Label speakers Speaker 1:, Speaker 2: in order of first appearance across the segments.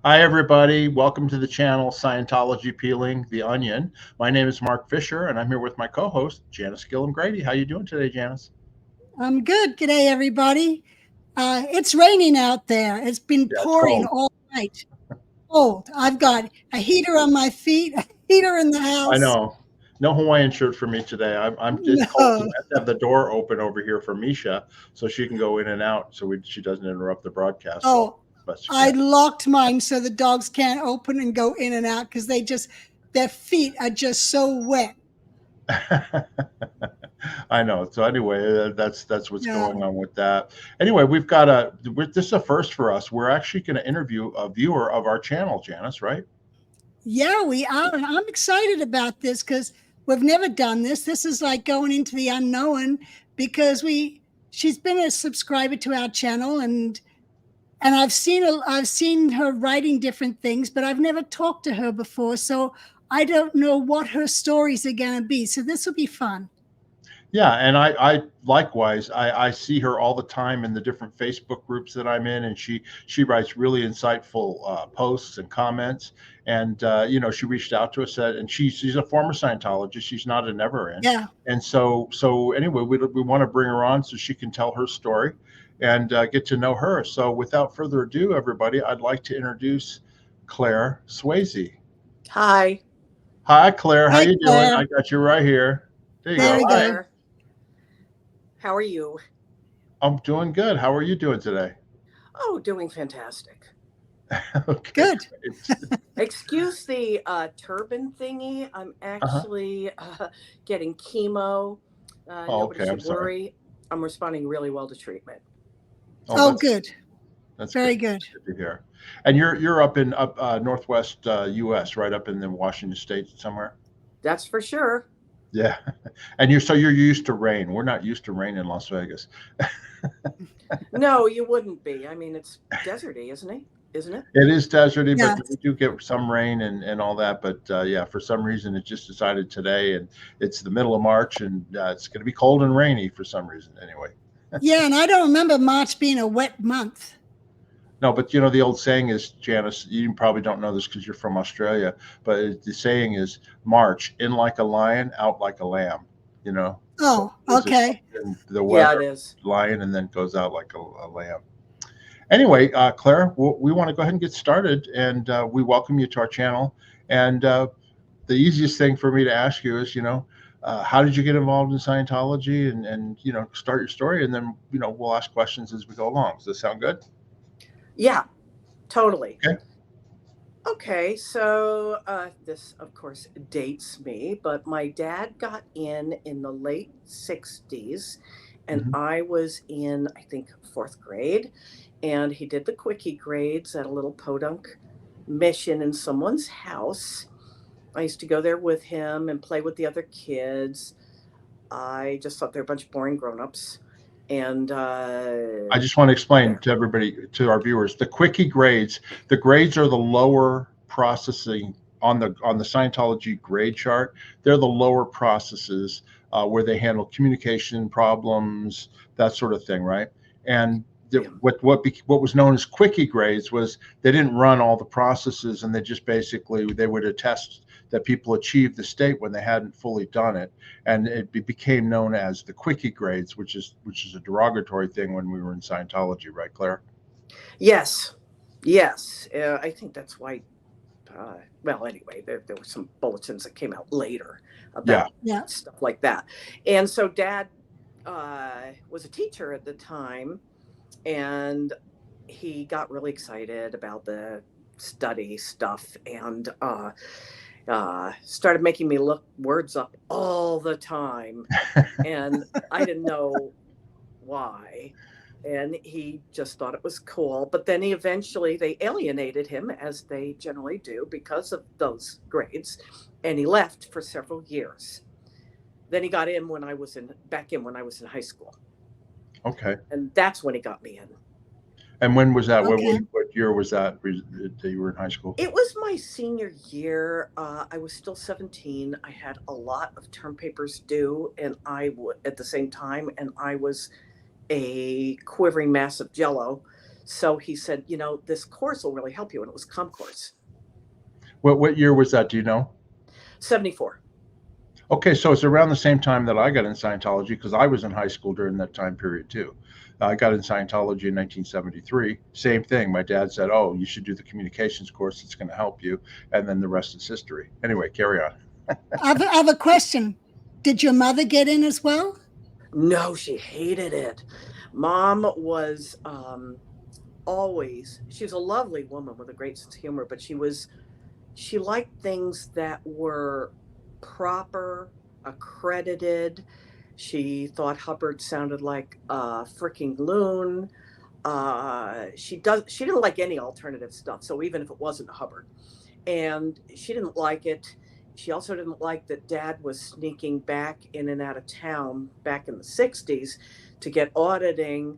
Speaker 1: Hi, everybody. Welcome to the channel Scientology Peeling the Onion. My name is Mark Fisher, and I'm here with my co-host, Janice Gillum-Grady. How you doing today, Janice?
Speaker 2: I'm good. G'day, everybody. It's raining out there. It's been
Speaker 1: Yeah, it's
Speaker 2: pouring
Speaker 1: cold.
Speaker 2: all night. Cold. I've got a heater on my feet, a heater in the
Speaker 1: I
Speaker 2: house.
Speaker 1: know. No Hawaiian shirt for me today. It's cold. So
Speaker 2: No.
Speaker 1: I have to have the door open over here for Misha so she can go in and out so she doesn't interrupt the broadcast. So,
Speaker 2: Oh,
Speaker 1: but
Speaker 2: I
Speaker 1: yeah.
Speaker 2: locked mine so the dogs can't open and go in and out because their feet are just so wet.
Speaker 1: I know. So anyway, that's what's
Speaker 2: Yeah.
Speaker 1: going on with that. Anyway, this is a first for us. We're actually going to interview a viewer of our channel, Janice, right?
Speaker 2: Yeah, we are. And I'm excited about this because we've never done this. This is like going into the unknown because she's been a subscriber to our channel and I've seen her writing different things, but I've never talked to her before, so I don't know what her stories are going to be. So this will be fun.
Speaker 1: Yeah, and I likewise, I see her all the time in the different Facebook groups that I'm in, and she writes really insightful posts and comments. And she reached out to us, and she's a former Scientologist. She's not a never in,
Speaker 2: Yeah.
Speaker 1: and so anyway, we want to bring her on so she can tell her story and get to know her. So without further ado, everybody, I'd like to introduce Claire Swazey.
Speaker 3: Hi.
Speaker 1: Hi, Claire. How
Speaker 2: Hi,
Speaker 1: you doing?
Speaker 2: Claire.
Speaker 1: I got you right here. There you
Speaker 2: There
Speaker 1: go.
Speaker 2: we
Speaker 1: Hi.
Speaker 2: go.
Speaker 3: How are you?
Speaker 1: I'm doing good. How are you doing today?
Speaker 3: Oh, doing fantastic.
Speaker 1: Okay.
Speaker 2: Good.
Speaker 3: Excuse the turban thingy. I'm actually getting chemo. Nobody
Speaker 1: Okay. I'm
Speaker 3: should
Speaker 1: sorry.
Speaker 3: worry. I'm responding really well to treatment.
Speaker 2: Oh,
Speaker 1: That's
Speaker 2: good.
Speaker 1: that's
Speaker 2: Very
Speaker 1: good.
Speaker 2: good.
Speaker 1: Good to hear. And you're up in northwest U.S., right up in the Washington State somewhere.
Speaker 3: That's for sure.
Speaker 1: Yeah. And you're used to rain. We're not used to rain in Las Vegas.
Speaker 3: No, you wouldn't be. I mean, it's deserty, isn't it? Isn't it?
Speaker 1: It is deserty, but
Speaker 2: Yeah.
Speaker 1: we do get some rain and all that. But yeah, for some reason, it just decided today, and it's the middle of March, and it's going to be cold and rainy for some reason. Anyway.
Speaker 2: Yeah, and I don't remember March being a wet month.
Speaker 1: No, but the old saying is, Janice, you probably don't know this because you're from Australia, but the saying is March, in like a lion, out like a lamb, So
Speaker 2: Oh,
Speaker 1: it's just
Speaker 2: okay.
Speaker 1: in the
Speaker 3: Yeah,
Speaker 1: weather,
Speaker 3: it is.
Speaker 1: lion, and then goes out like a lamb. Anyway, Claire, we want to go ahead and get started, and we welcome you to our channel. And the easiest thing for me to ask you is, how did you get involved in Scientology, and start your story, and then we'll ask questions as we go along. Does this sound good?
Speaker 3: Yeah, totally.
Speaker 1: Okay.
Speaker 3: Okay, so this, of course, dates me, but my dad got in the late 60s, and
Speaker 1: Mhm.
Speaker 3: I was in, I think, fourth grade, and he did the quickie grades at a little podunk mission in someone's house. I used to go there with him and play with the other kids. I just thought they were a bunch of boring grown-ups. And
Speaker 1: I just want to explain
Speaker 3: there.
Speaker 1: to everybody, to our viewers, the quickie grades. The grades are the lower processing on the Scientology grade chart. They're the lower processes where they handle communication problems, that sort of thing, right? And
Speaker 3: Yeah.
Speaker 1: what was known as quickie grades was they didn't run all the processes, and they just basically they would attest that people achieved the state when they hadn't fully done it, and it became known as the quickie grades, which is a derogatory thing when we were in Scientology, right, Claire?
Speaker 3: Yes, yes. I think that's why. Well, anyway, there were some bulletins that came out later
Speaker 1: Yeah.
Speaker 3: about
Speaker 2: Yeah.
Speaker 3: stuff like that. And so Dad was a teacher at the time, and he got really excited about the study stuff and started making me look words up all the time. And I didn't know why. And he just thought it was cool. But then they alienated him, as they generally do, because of those grades. And he left for several years. Then he got in when I was in high school.
Speaker 1: Okay.
Speaker 3: And that's when he got me in.
Speaker 1: And when was that?
Speaker 2: Okay.
Speaker 1: What year was that you were in high school?
Speaker 3: It was my senior year. I was still 17. I had a lot of term papers due, and at the same time, and I was a quivering mass of jello. So he said, this course will really help you. And it was Comp Course.
Speaker 1: What year was that? Do you know?
Speaker 3: 74.
Speaker 1: Okay, so it's around the same time that I got in Scientology, because I was in high school during that time period too. I got in Scientology in 1973. Same thing. My dad said, "Oh, you should do the communications course. It's going to help you," and then the rest is history. Anyway, carry on.
Speaker 2: I have a question. Did your mother get in as well?
Speaker 3: No, she hated it. Mom was she was a lovely woman with a great sense of humor, but she liked things that were proper, accredited. She thought Hubbard sounded like a freaking loon. She didn't like any alternative stuff. So even if it wasn't Hubbard, and she didn't like it. She also didn't like that Dad was sneaking back in and out of town back in the 60s to get auditing,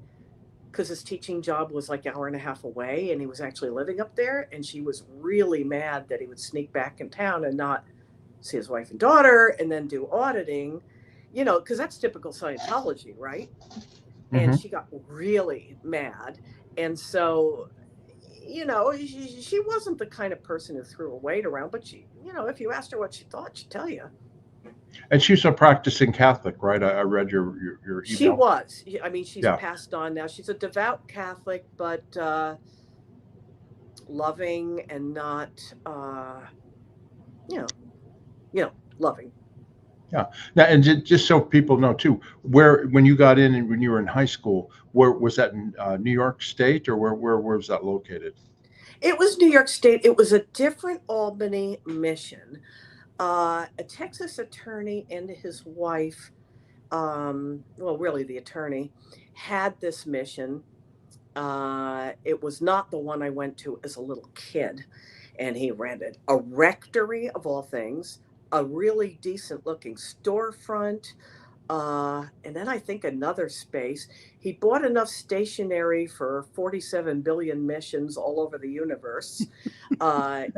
Speaker 3: because his teaching job was like an hour and a half away and he was actually living up there. And she was really mad that he would sneak back in town and not see his wife and daughter and then do auditing, because that's typical Scientology, right? And she got really mad. And so, she wasn't the kind of person who threw her weight around, but she, if you asked her what she thought, she'd tell you.
Speaker 1: And she's a practicing Catholic, right? I read your email.
Speaker 3: She was. I mean, she's passed on now. She's a devout Catholic, but loving and not, loving.
Speaker 1: Yeah. Now, and just so people know too, when you got in and when you were in high school, where was that in New York State, or where was that located?
Speaker 3: It was New York State. It was a different Albany mission. A Texas attorney and his wife, really the attorney, had this mission. It was not the one I went to as a little kid. And he rented a rectory, of all things, a really decent looking storefront, and then I think another space. He bought enough stationery for 47 billion missions all over the universe.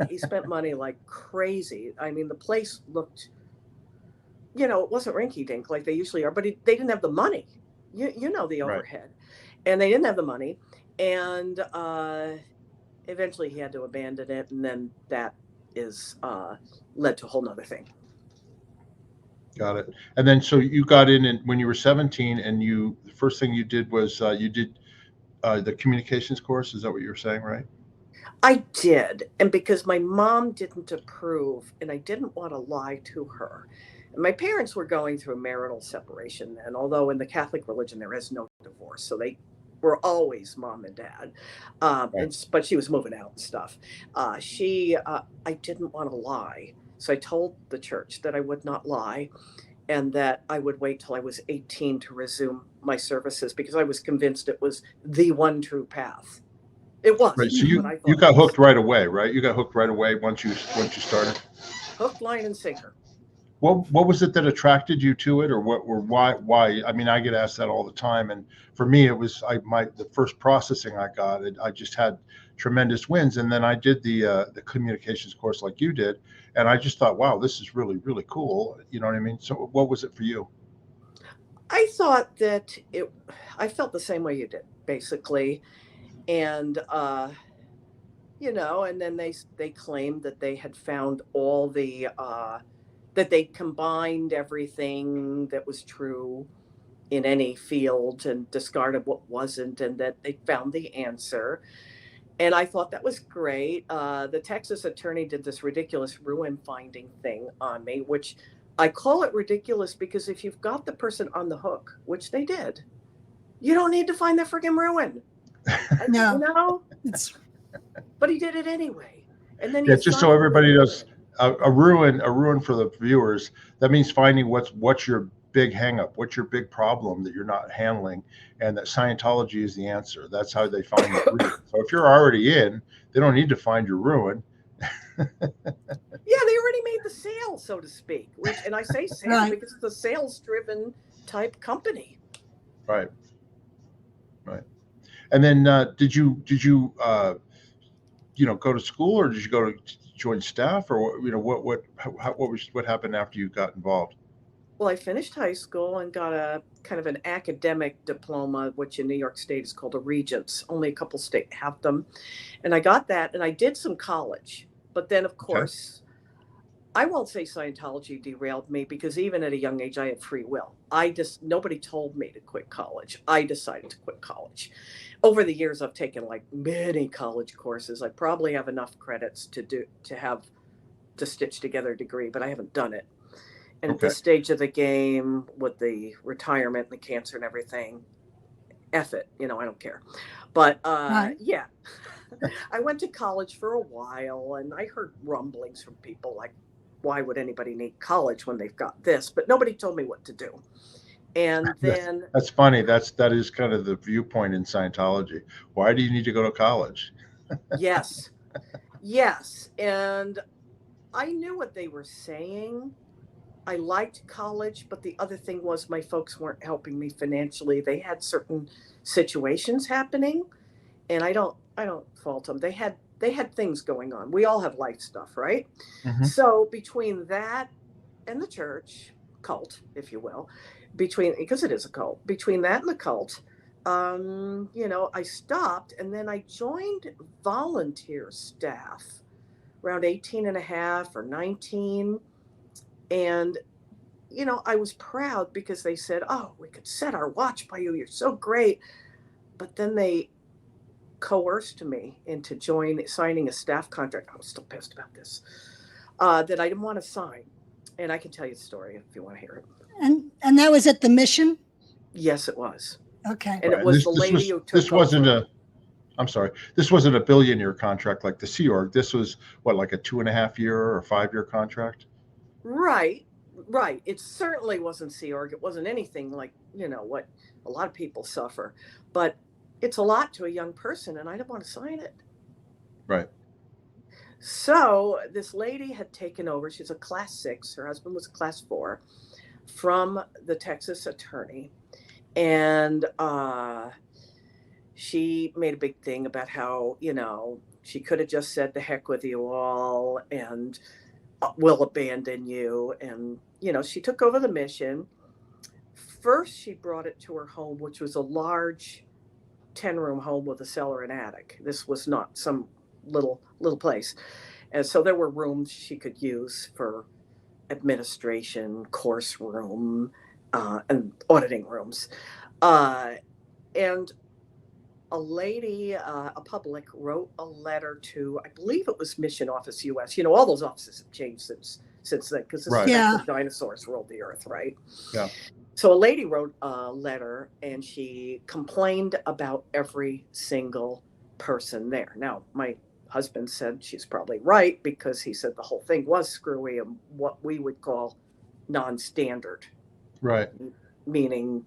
Speaker 3: He spent money like crazy. I mean, the place looked, it wasn't rinky dink like they usually are, but they didn't have the money. The overhead. Right. And they didn't have the money. And eventually he had to abandon it. And then that is led to a whole nother thing.
Speaker 1: Got it. And then so you got in when you were 17, and the first thing you did was you did the communications course. Is that what you were saying, right?
Speaker 3: I did. And because my mom didn't approve and I didn't want to lie to her. And my parents were going through a marital separation. And although in the Catholic religion there is no divorce, so they were always mom and dad. Right. But she was moving out and stuff. I didn't want to lie. So I told the church that I would not lie and that I would wait till I was 18 to resume my services, because I was convinced it was the one true path. It was.
Speaker 1: Right. So you got hooked right away, right? You got hooked right away once you started.
Speaker 3: Hook, line, and sinker.
Speaker 1: What was it that attracted you to it, or why? I mean, I get asked that all the time, and for me, it was the first processing I got. I just had tremendous wins, and then I did the communications course like you did, and I just thought, wow, this is really, really cool. You know what I mean? So, what was it for you?
Speaker 3: I thought that I felt the same way you did, basically, and and then they claimed that they had found all the that they combined everything that was true in any field and discarded what wasn't, and that they found the answer. And I thought that was great. The Texas attorney did this ridiculous ruin finding thing on me, which I call it ridiculous because if you've got the person on the hook, which they did, you don't need to find the friggin' ruin.
Speaker 2: No.
Speaker 3: But he did it anyway. And then
Speaker 1: just so everybody knows, a ruin for the viewers, that means finding what's your big hang up, what's your big problem that you're not handling, and that Scientology is the answer. That's how they find the ruin. So if you're already in, they don't need to find your ruin.
Speaker 3: Yeah, they already made the sale, so to speak. And I say sale right, because it's a sales-driven type company.
Speaker 1: Right. And then did you go to school, or did you go to join staff, or what happened after you got involved?
Speaker 3: Well, I finished high school and got a kind of an academic diploma, which in New York State is called a Regents. Only a couple states have them. And I got that, and I did some college. But then, of
Speaker 1: Okay.
Speaker 3: course, I won't say Scientology derailed me, because even at a young age, I had free will. Nobody told me to quit college. I decided to quit college. Over the years, I've taken like many college courses. I probably have enough credits to stitch together a degree, but I haven't done it. And at
Speaker 1: Okay.
Speaker 3: this stage of the game, with the retirement and the cancer and everything, F it, I don't care. But
Speaker 2: Right.
Speaker 3: yeah, I went to college for a while, and I heard rumblings from people like, why would anybody need college when they've got this? But nobody told me what to do. And then
Speaker 1: That's funny. That is kind of the viewpoint in Scientology. Why do you need to go to college?
Speaker 3: yes, yes. And I knew what they were saying. I liked college, but the other thing was my folks weren't helping me financially. They had certain situations happening, and I don't fault them. They had things going on. We all have life stuff, right?
Speaker 1: Mm-hmm.
Speaker 3: So between that and the church cult, if you will, because it is a cult, between that and the cult, I stopped, and then I joined volunteer staff around 18 and a half or 19. And, I was proud because they said, oh, we could set our watch by you. You're so great. But then they coerced me into signing a staff contract. I was still pissed about this, that I didn't want to sign. And I can tell you the story if you want to hear it.
Speaker 2: And that was at the Mission?
Speaker 3: Yes, it was.
Speaker 2: Okay.
Speaker 3: And it was the lady who took
Speaker 1: this wasn't
Speaker 3: over.
Speaker 1: I'm sorry. This wasn't a billion-year contract like the Sea Org. This was what, like a 2.5-year or 5-year contract?
Speaker 3: Right. It certainly wasn't Sea Org. It wasn't anything like, what a lot of people suffer. But it's a lot to a young person, and I didn't want to sign it.
Speaker 1: Right.
Speaker 3: So this lady had taken over. She's a class 6. Her husband was a class 4 from the Texas attorney. And she made a big thing about how, she could have just said, the heck with you all, and we'll abandon you. And, she took over the mission. First, she brought it to her home, which was a large 10-room home with a cellar and attic. This was not some little place. And so there were rooms she could use for administration, course room, and auditing rooms. And a lady, a public, wrote a letter to, I believe it was Mission Office US. All those offices have changed since then, because this is back when dinosaurs ruled the earth, right?
Speaker 1: Yeah.
Speaker 3: So a lady wrote a letter, and she complained about every single person there. Now, my husband said she's probably right, because he said the whole thing was screwy and what we would call non-standard.
Speaker 1: Right.
Speaker 3: Meaning,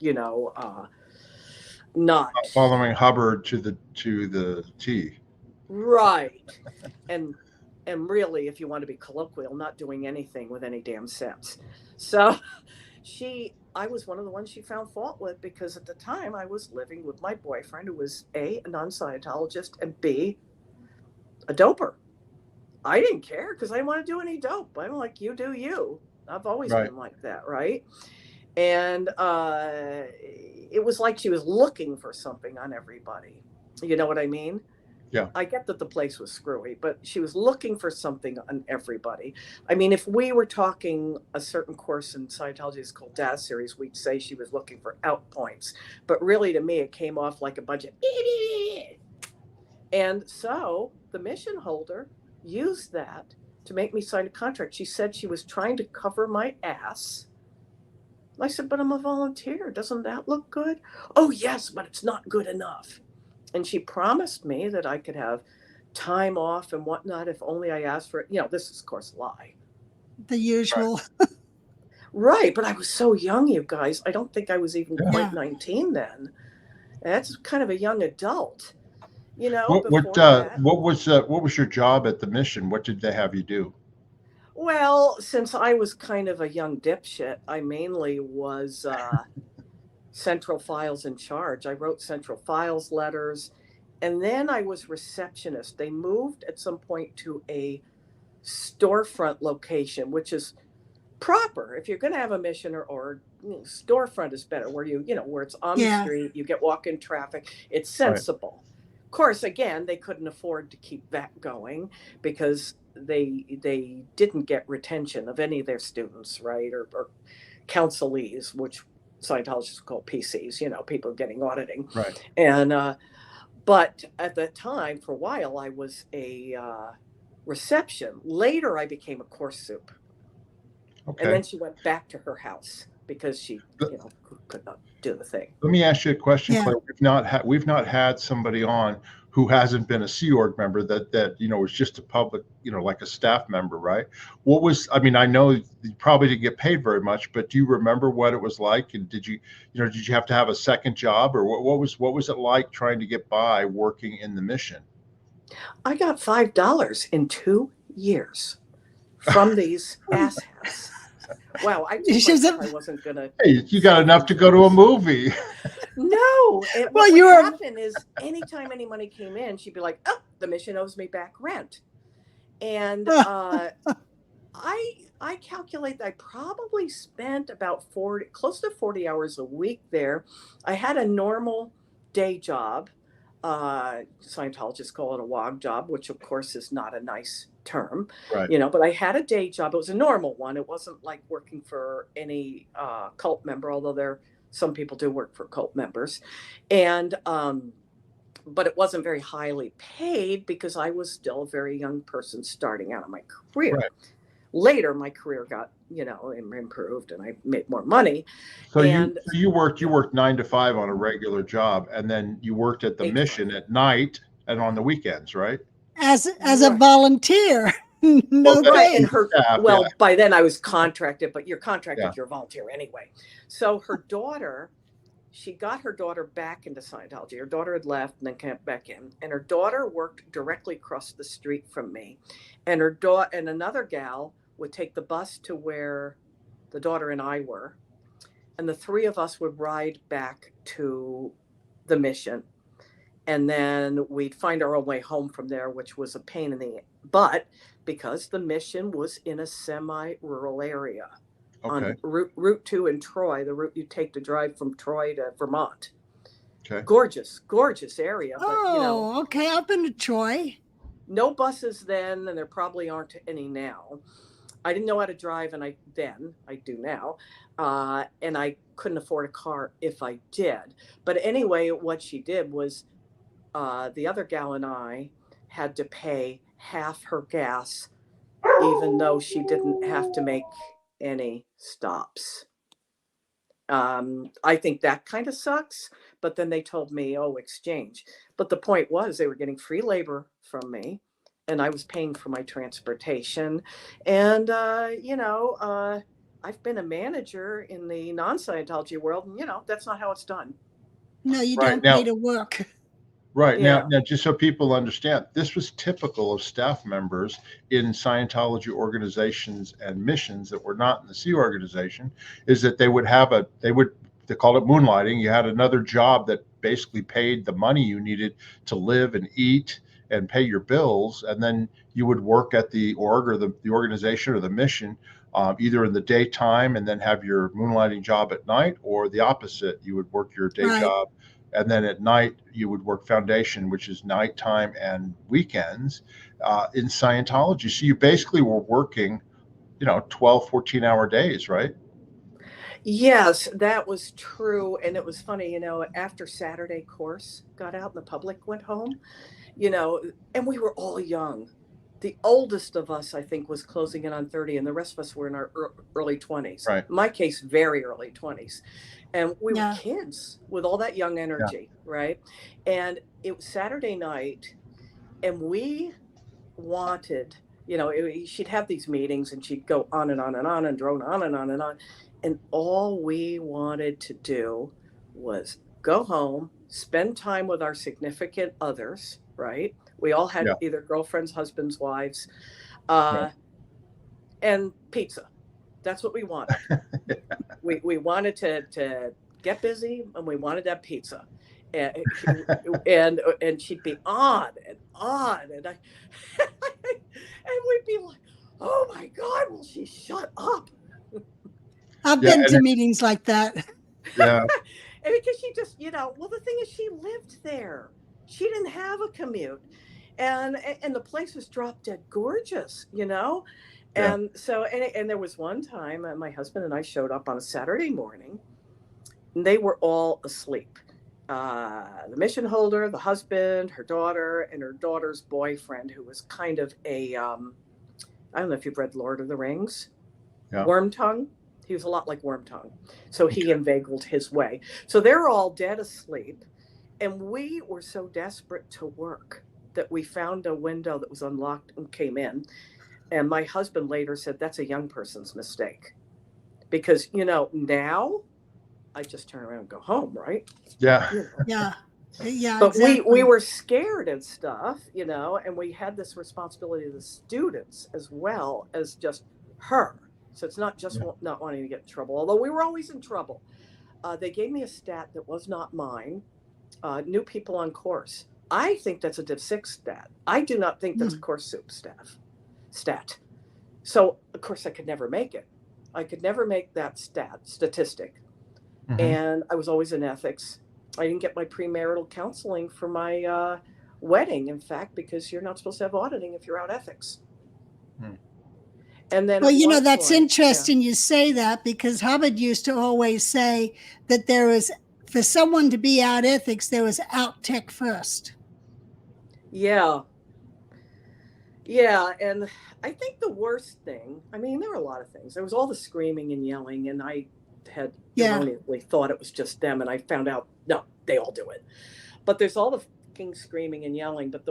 Speaker 3: not
Speaker 1: following Hubbard to the T.
Speaker 3: Right. And really, if you want to be colloquial, not doing anything with any damn sense. So I was one of the ones she found fault with, because at the time I was living with my boyfriend, who was A, a non-Scientologist, and B, a doper. I didn't care, because I didn't want to do any dope. I'm like, you do you. I've always been like that, right? And it was like she was looking for something on everybody. You know what I mean?
Speaker 1: Yeah.
Speaker 3: I get that the place was screwy, but she was looking for something on everybody. I mean, if we were talking a certain course in Scientology is called Data Series, we'd say she was looking for out points. But really, to me, it came off like a bunch of... And so the mission holder used that to make me sign a contract. She said she was trying to cover my ass. I said, but I'm a volunteer. Doesn't that look good? Oh, yes, but it's not good enough. And she promised me that I could have time off and whatnot if only I asked for it. This is, of course, a lie.
Speaker 2: The usual.
Speaker 3: Right. But I was so young, you guys. I don't think I was even quite 19 then. That's kind of a young adult.
Speaker 1: What was your job at the mission? What did they have you do?
Speaker 3: Well, since I was kind of a young dipshit, I mainly was central files in charge. I wrote central files letters, and then I was receptionist. They moved at some point to a storefront location, which is proper. If you're going to have a mission or storefront is better, where where it's on the street, you get walk-in traffic, it's sensible. Right. Of course, again, they couldn't afford to keep that going because they didn't get retention of any of their students, right? Or counselees, which Scientologists call PCs, people getting auditing.
Speaker 1: Right.
Speaker 3: And, but at that time, for a while, I was a reception. Later, I became a course soup. Okay. And then she went back to her house because she, could not do the thing.
Speaker 1: Let me ask you a question, Claire. We've not had somebody on who hasn't been a Sea Org member that was just a public, like a staff member, right? I know you probably didn't get paid very much, but do you remember what it was like? And did you have to have a second job, or what was it like trying to get by working in the mission?
Speaker 3: I got $5 in 2 years from these asshats. Wow, I wasn't gonna.
Speaker 1: Hey, you got enough to go to a movie.
Speaker 3: No. What would happen is anytime any money came in, she'd be like, "Oh, the mission owes me back rent," and I calculate that I probably spent about close to 40 hours a week there. I had a normal day job. Scientologists call it a WOG job, which of course is not a nice term, right. But I had a day job. It was a normal one. It wasn't like working for any cult member, although some people do work for cult members. And, but it wasn't very highly paid because I was still a very young person starting out in my career. Right. Later, my career got, improved and I made more money.
Speaker 1: So you worked 9 to 5 on a regular job, and then you worked at the mission at night and on the weekends, right?
Speaker 2: As a volunteer.
Speaker 3: Right. And by then I was contracted, but you're contracted, you're a volunteer anyway. So her daughter, she got her daughter back into Scientology. Her daughter had left and then came back in, and her daughter worked directly across the street from me. And her daughter and another gal would take the bus to where the daughter and I were. And the three of us would ride back to the mission. And then we'd find our own way home from there, which was a pain in the butt because the mission was in a semi-rural area. Okay. On Route 2 in Troy, the route you take to drive from Troy to Vermont. Okay. Gorgeous area.
Speaker 2: Oh, okay. I've been to Troy.
Speaker 3: No buses then, and there probably aren't any now. I didn't know how to drive, and I do now. And I couldn't afford a car if I did. But anyway, what she did was the other gal and I had to pay half her gas, even though she didn't have to make any stops. I think that kind of sucks, but then they told me, exchange. But the point was they were getting free labor from me, and I was paying for my transportation. And, I've been a manager in the non-Scientology world, and, that's not how it's done.
Speaker 2: No, you don't pay to work.
Speaker 1: Right. Yeah. Now, just so people understand, this was typical of staff members in Scientology organizations and missions that were not in the Sea organization, is that they called it moonlighting. You had another job that basically paid the money you needed to live and eat and pay your bills. And then you would work at the org or the organization or the mission, either in the daytime and then have your moonlighting job at night, or the opposite. You would work your day job, and then at night you would work foundation, which is nighttime and weekends in Scientology. So you basically were working, 12, 14-hour days, right?
Speaker 3: Yes, that was true. And it was funny, after Saturday course got out and the public went home, and we were all young. The oldest of us, I think, was closing in on 30, and the rest of us were in our early 20s. Right. In my case, very early 20s. And we were kids with all that young energy, right? And it was Saturday night, and we wanted, she'd have these meetings, and she'd go on and on and on and drone on and on and on. And all we wanted to do was go home, spend time with our significant others, right? We all had either girlfriends, husbands, wives, and pizza. That's what we wanted. We wanted to get busy, and we wanted to have pizza. And she'd be on, and and we'd be like, oh my God, will she shut up?
Speaker 2: I've
Speaker 1: Yeah,
Speaker 2: been to meetings like that.
Speaker 1: yeah,
Speaker 3: And because she just, well, the thing is, she lived there. She didn't have a commute, and the place was drop dead gorgeous,
Speaker 1: yeah.
Speaker 3: And so, and there was one time my husband and I showed up on a Saturday morning, and they were all asleep. The mission holder, the husband, her daughter, and her daughter's boyfriend, who was kind of I don't know if you've read Lord of the Rings,
Speaker 1: Yeah.
Speaker 3: Wormtongue. He was a lot like Wormtongue. So he inveigled his way. So they're all dead asleep. And we were so desperate to work that we found a window that was unlocked and came in. And my husband later said, that's a young person's mistake. Because, now I just turn around and go home, right?
Speaker 1: Yeah.
Speaker 2: Yeah. Yeah.
Speaker 3: But
Speaker 2: exactly.
Speaker 3: we were scared and stuff, and we had this responsibility to the students as well as just her. So it's not just not wanting to get in trouble, although we were always in trouble. They gave me a stat that was not mine. New people on course. I think that's a Div 6 stat. I do not think that's a course soup stat. So, of course, I could never make it. I could never make that statistic.
Speaker 1: Mhm.
Speaker 3: And I was always in ethics. I didn't get my premarital counseling for my wedding, in fact, because you're not supposed to have auditing if you're out ethics. And then,
Speaker 2: well, that's interesting you say that, because Hubbard used to always say that there was, for someone to be out ethics, there was out tech first.
Speaker 3: Yeah. Yeah. And I think the worst thing, there were a lot of things. There was all the screaming and yelling, and I had erroneously thought it was just them. And I found out, no, they all do it. But there's all the fucking screaming and yelling. But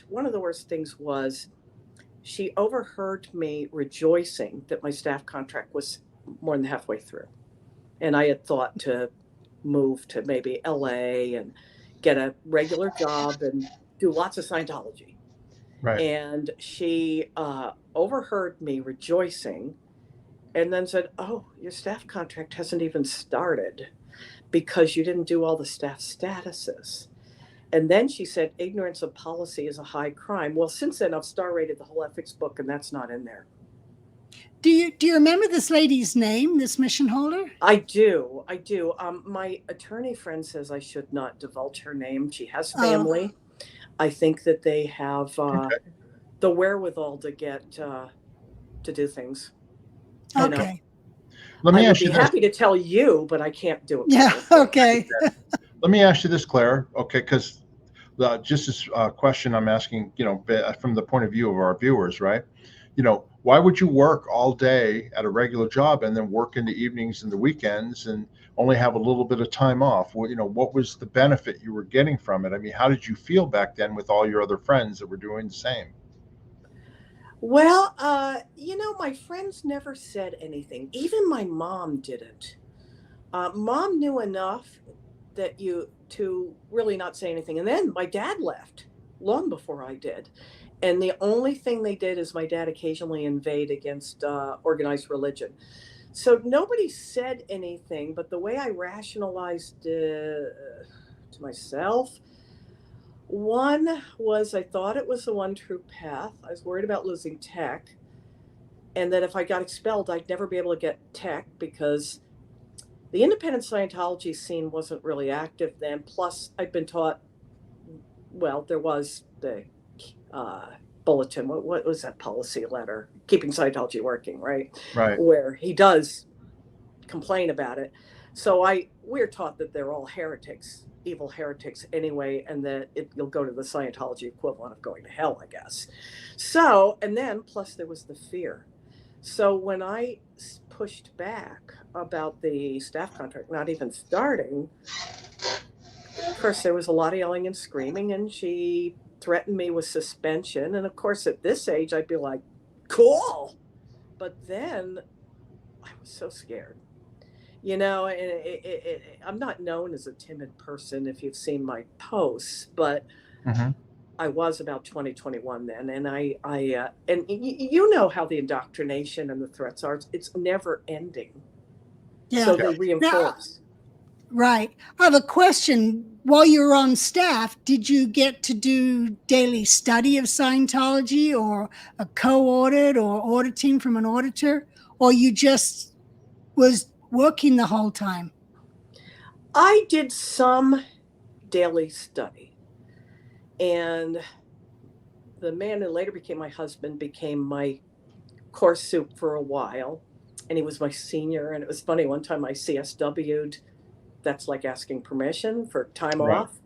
Speaker 3: one of the worst things was, she overheard me rejoicing that my staff contract was more than halfway through. And I had thought to move to maybe LA and get a regular job and do lots of Scientology.
Speaker 1: Right.
Speaker 3: And she overheard me rejoicing and then said, oh, your staff contract hasn't even started because you didn't do all the staff statuses. And then she said, ignorance of policy is a high crime. Well, since then, I've star rated the whole ethics book, and that's not in there.
Speaker 2: Do you remember this lady's name, this mission holder?
Speaker 3: I do. My attorney friend says I should not divulge her name. She has family. I think that they have the wherewithal to get to do things.
Speaker 2: Okay.
Speaker 1: Let me ask
Speaker 3: you. I'd be happy to tell you, but I can't do it.
Speaker 2: Yeah. Okay.
Speaker 1: Let me ask you this, Claire. Okay, because just this question I'm asking, from the point of view of our viewers, right? Why would you work all day at a regular job and then work in the evenings and the weekends and only have a little bit of time off? Well, what was the benefit you were getting from it? How did you feel back then with all your other friends that were doing the same?
Speaker 3: Well, my friends never said anything. Even my mom didn't. Mom knew enough that to really not say anything. And then my dad left long before I did. And the only thing they did is my dad occasionally inveighed against organized religion. So nobody said anything, but the way I rationalized to myself, one was I thought it was the one true path. I was worried about losing tech. And that if I got expelled, I'd never be able to get tech because the independent Scientology scene wasn't really active then. Plus, I'd been taught, there was the bulletin. What was that policy letter? Keeping Scientology Working, right?
Speaker 1: Right.
Speaker 3: Where he does complain about it. So we're taught that they're all heretics, evil heretics anyway, and that you'll go to the Scientology equivalent of going to hell, I guess. So, and then plus there was the fear. So when I pushed back about the staff contract not even starting, of course, there was a lot of yelling and screaming, and she threatened me with suspension. And of course, at this age, I'd be like, cool. But then I was so scared. And I'm not known as a timid person if you've seen my posts, but I was about 2021 then. And and you know how the indoctrination and the threats are, it's never ending.
Speaker 2: Yeah.
Speaker 3: So they reinforce.
Speaker 2: Right. I have a question. While you were on staff, did you get to do daily study of Scientology or a co-audit or auditing from an auditor? Or you just was working the whole time?
Speaker 3: I did some daily study, and the man who later became my husband became my course soup for a while, and he was my senior. And it was funny, one time I CSW'd, that's like asking permission for time
Speaker 1: Right.
Speaker 3: off,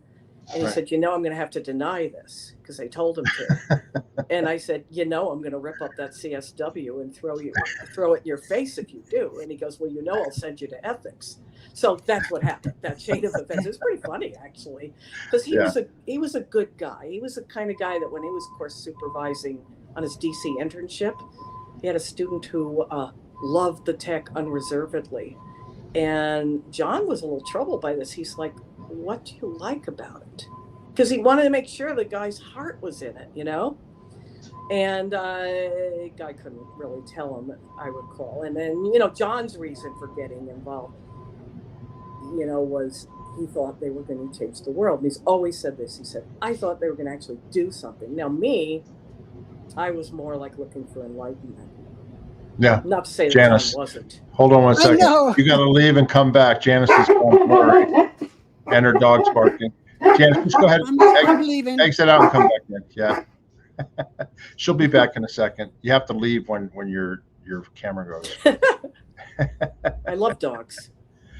Speaker 3: and he
Speaker 1: Right.
Speaker 3: said, I'm going to have to deny this, because I told him to. And I said, I'm going to rip up that CSW and throw it in your face if you do. And he goes, well, I'll send you to ethics. So that's what happened. That chain of events. It was pretty funny, actually, because he was a good guy. He was the kind of guy that when he was course supervising on his DC internship, he had a student who loved the tech unreservedly. And John was a little troubled by this. He's like, what do you like about it? Because he wanted to make sure the guy's heart was in it, And the guy couldn't really tell him, I recall. And then, John's reason for getting involved, was he thought they were going to change the world. And he's always said this. He said, I thought they were going to actually do something. Now, I was more like looking for enlightenment.
Speaker 1: Yeah.
Speaker 3: Not to say that
Speaker 1: Janice,
Speaker 3: John wasn't.
Speaker 1: Hold on one second. You got to leave and come back. Janice is blurry, and her dog's barking. Janice, just go ahead.
Speaker 2: I'm leaving.
Speaker 1: Exit out and come back in. Yeah. She'll be back in a second. You have to leave when your camera goes.
Speaker 3: I love dogs.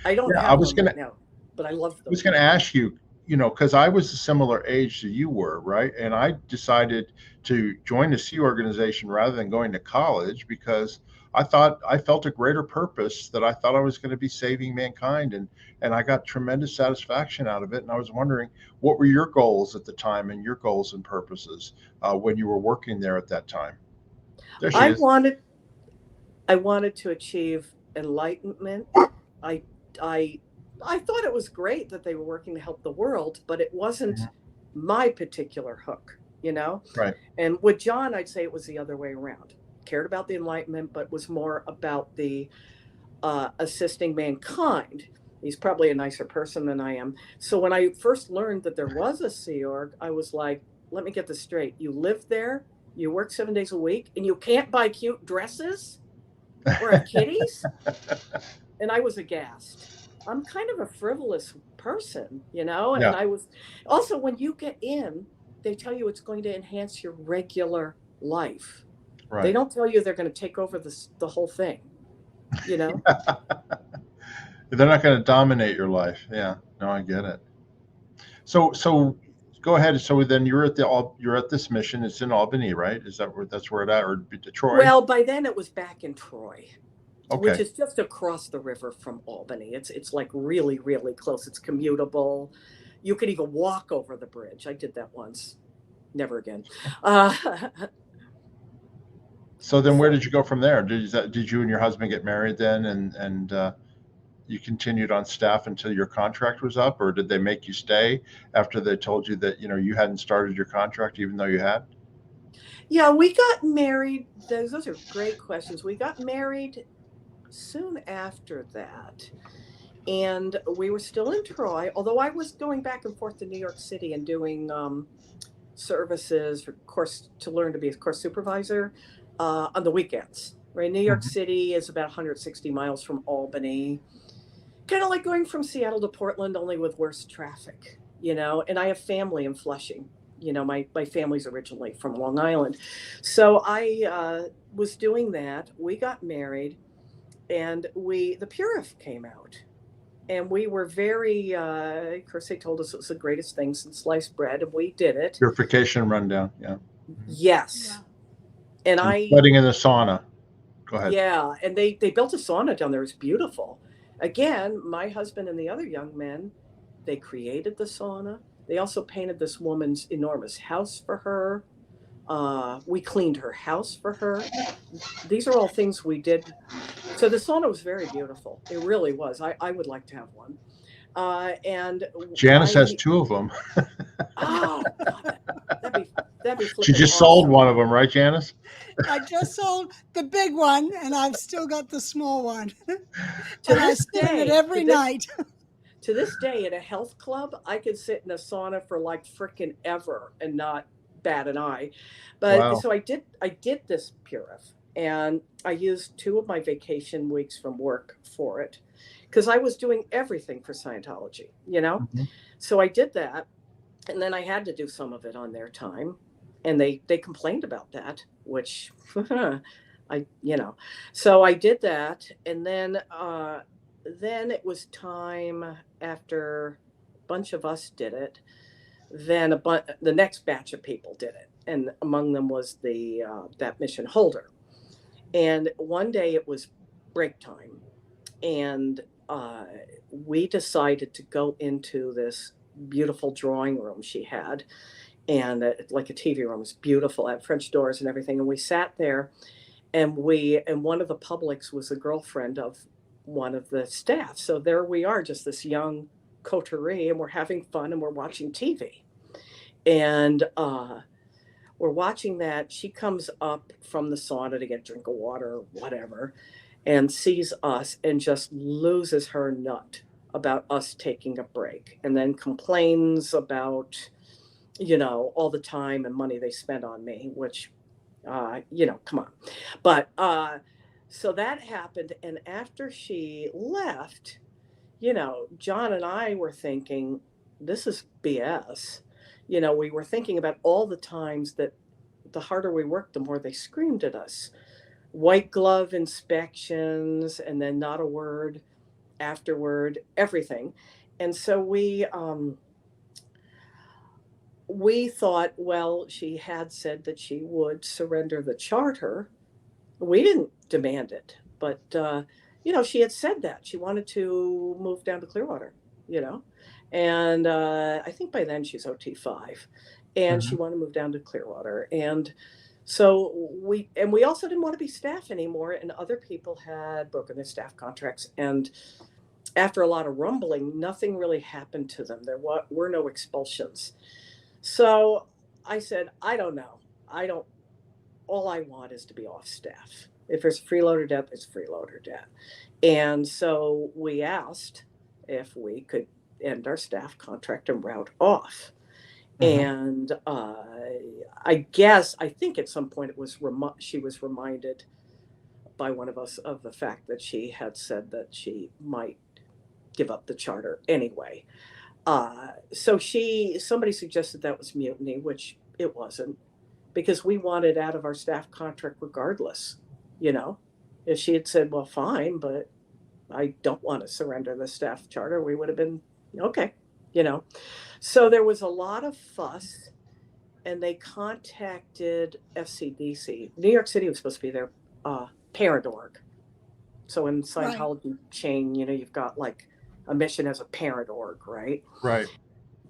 Speaker 3: I don't have one right now, but I love them.
Speaker 1: I was going to ask you, because I was a similar age that you were, right? And I decided to join the Sea Organization rather than going to college because I felt a greater purpose, that I thought I was going to be saving mankind, and I got tremendous satisfaction out of it. And I was wondering, what were your goals at the time and your goals and purposes when you were working there at that time? There she is.
Speaker 3: I wanted to achieve enlightenment. I thought it was great that they were working to help the world, but it wasn't my particular hook, Right. And with John, I'd say it was the other way around. Cared about the enlightenment, but was more about the assisting mankind. He's probably a nicer person than I am. So when I first learned that there was a Sea Org, I was like, let me get this straight. You live there, you work 7 days a week, and you can't buy cute dresses or have kitties? And I was aghast. I'm kind of a frivolous person, and I was also, when you get in, they tell you it's going to enhance your regular life. Right. They don't tell you they're going to take over the whole thing, They're
Speaker 1: not going to dominate your life. Yeah, no, I get it. So go ahead. So then you're at this mission. It's in Albany, right? Is that that's where it's at, or Detroit?
Speaker 3: Well, by then it was back in Troy.
Speaker 1: Okay.
Speaker 3: Which is just across the river from Albany. It's like really, really close. It's commutable. You could even walk over the bridge. I did that once. Never again.
Speaker 1: So then where did you go from there? Did you and your husband get married then, and you continued on staff until your contract was up, or did they make you stay after they told you that you hadn't started your contract even though you had?
Speaker 3: Yeah, we got married. Those are great questions. We got married soon after that, and we were still in Troy, although I was going back and forth to New York City and doing services for course to learn to be a course supervisor on the weekends. Right, New York City is about 160 miles from Albany, kind of like going from Seattle to Portland, only with worse traffic, and I have family in Flushing. My family's originally from Long Island, so I was doing that. We got married, and the Purif came out, and we were very, of course, they told us it was the greatest thing since sliced bread, and we did it.
Speaker 1: Purification rundown, yeah.
Speaker 3: Yes. Yeah. And
Speaker 1: sweating in the sauna. Go ahead.
Speaker 3: Yeah, and they built a sauna down there. It was beautiful. Again, my husband and the other young men, they created the sauna. They also painted this woman's enormous house for her. We cleaned her house for her. These are all things we did. So the sauna was very beautiful. It really was. I would like to have one. And
Speaker 1: Janice has two of them.
Speaker 3: Oh, God, that'd be
Speaker 1: She just
Speaker 3: awesome.
Speaker 1: sold one of them, right, Janice?
Speaker 2: I just sold the big one, and I've still got the small one.
Speaker 3: To
Speaker 2: I sit in it every night.
Speaker 3: To this day, at a health club, I could sit in a sauna for like frickin' ever and not bat an eye. But
Speaker 1: wow.
Speaker 3: So I did this Purif, And I used 2 of my vacation weeks from work for it because I was doing everything for Scientology, you know?
Speaker 1: Mhm.
Speaker 3: So I did that. And then I had to do some of it on their time. And they complained about that, which so I did that. And then it was time after a bunch of us did it. Then the next batch of people did it. And among them was that mission holder. And one day it was break time, and we decided to go into this beautiful drawing room she had, and like a TV room. It's beautiful, had French doors and everything. And we sat there, and one of the publics was a girlfriend of one of the staff. So there we are, just this young coterie, and we're having fun, and we're watching TV, and we're watching that. She comes up from the sauna to get a drink of water or whatever, and sees us and just loses her nut about us taking a break, and then complains about, all the time and money they spent on me, which, come on. But so that happened. And after she left, John and I were thinking, this is BS. We were thinking about all the times that the harder we worked, the more they screamed at us. White glove inspections, and then not a word afterward, everything. And so we thought, well, she had said that she would surrender the charter. We didn't demand it, but she had said that she wanted to move down to Clearwater, and I think by then she's OT5, and she
Speaker 1: Mhm.
Speaker 3: wanted to move down to Clearwater. And so we also didn't want to be staff anymore, and other people had broken their staff contracts. And after a lot of rumbling, nothing really happened to them. There were no expulsions. So I said, I don't know. I don't, all I want is to be off staff. If there's freeloader debt, it's freeloader debt. And so we asked if we could end our staff contract and route off.
Speaker 1: Mhm.
Speaker 3: And I think at some point she was reminded by one of us of the fact that she had said that she might give up the charter anyway. So somebody suggested that was mutiny, which it wasn't, because we wanted out of our staff contract regardless. If she had said, well, fine, but I don't want to surrender the staff charter, we would have been okay. So there was a lot of fuss, and they contacted FCDC. New York City was supposed to be their parent org. So in
Speaker 2: Right.
Speaker 3: Scientology chain, you've got like a mission as a parent org, right?
Speaker 1: Right.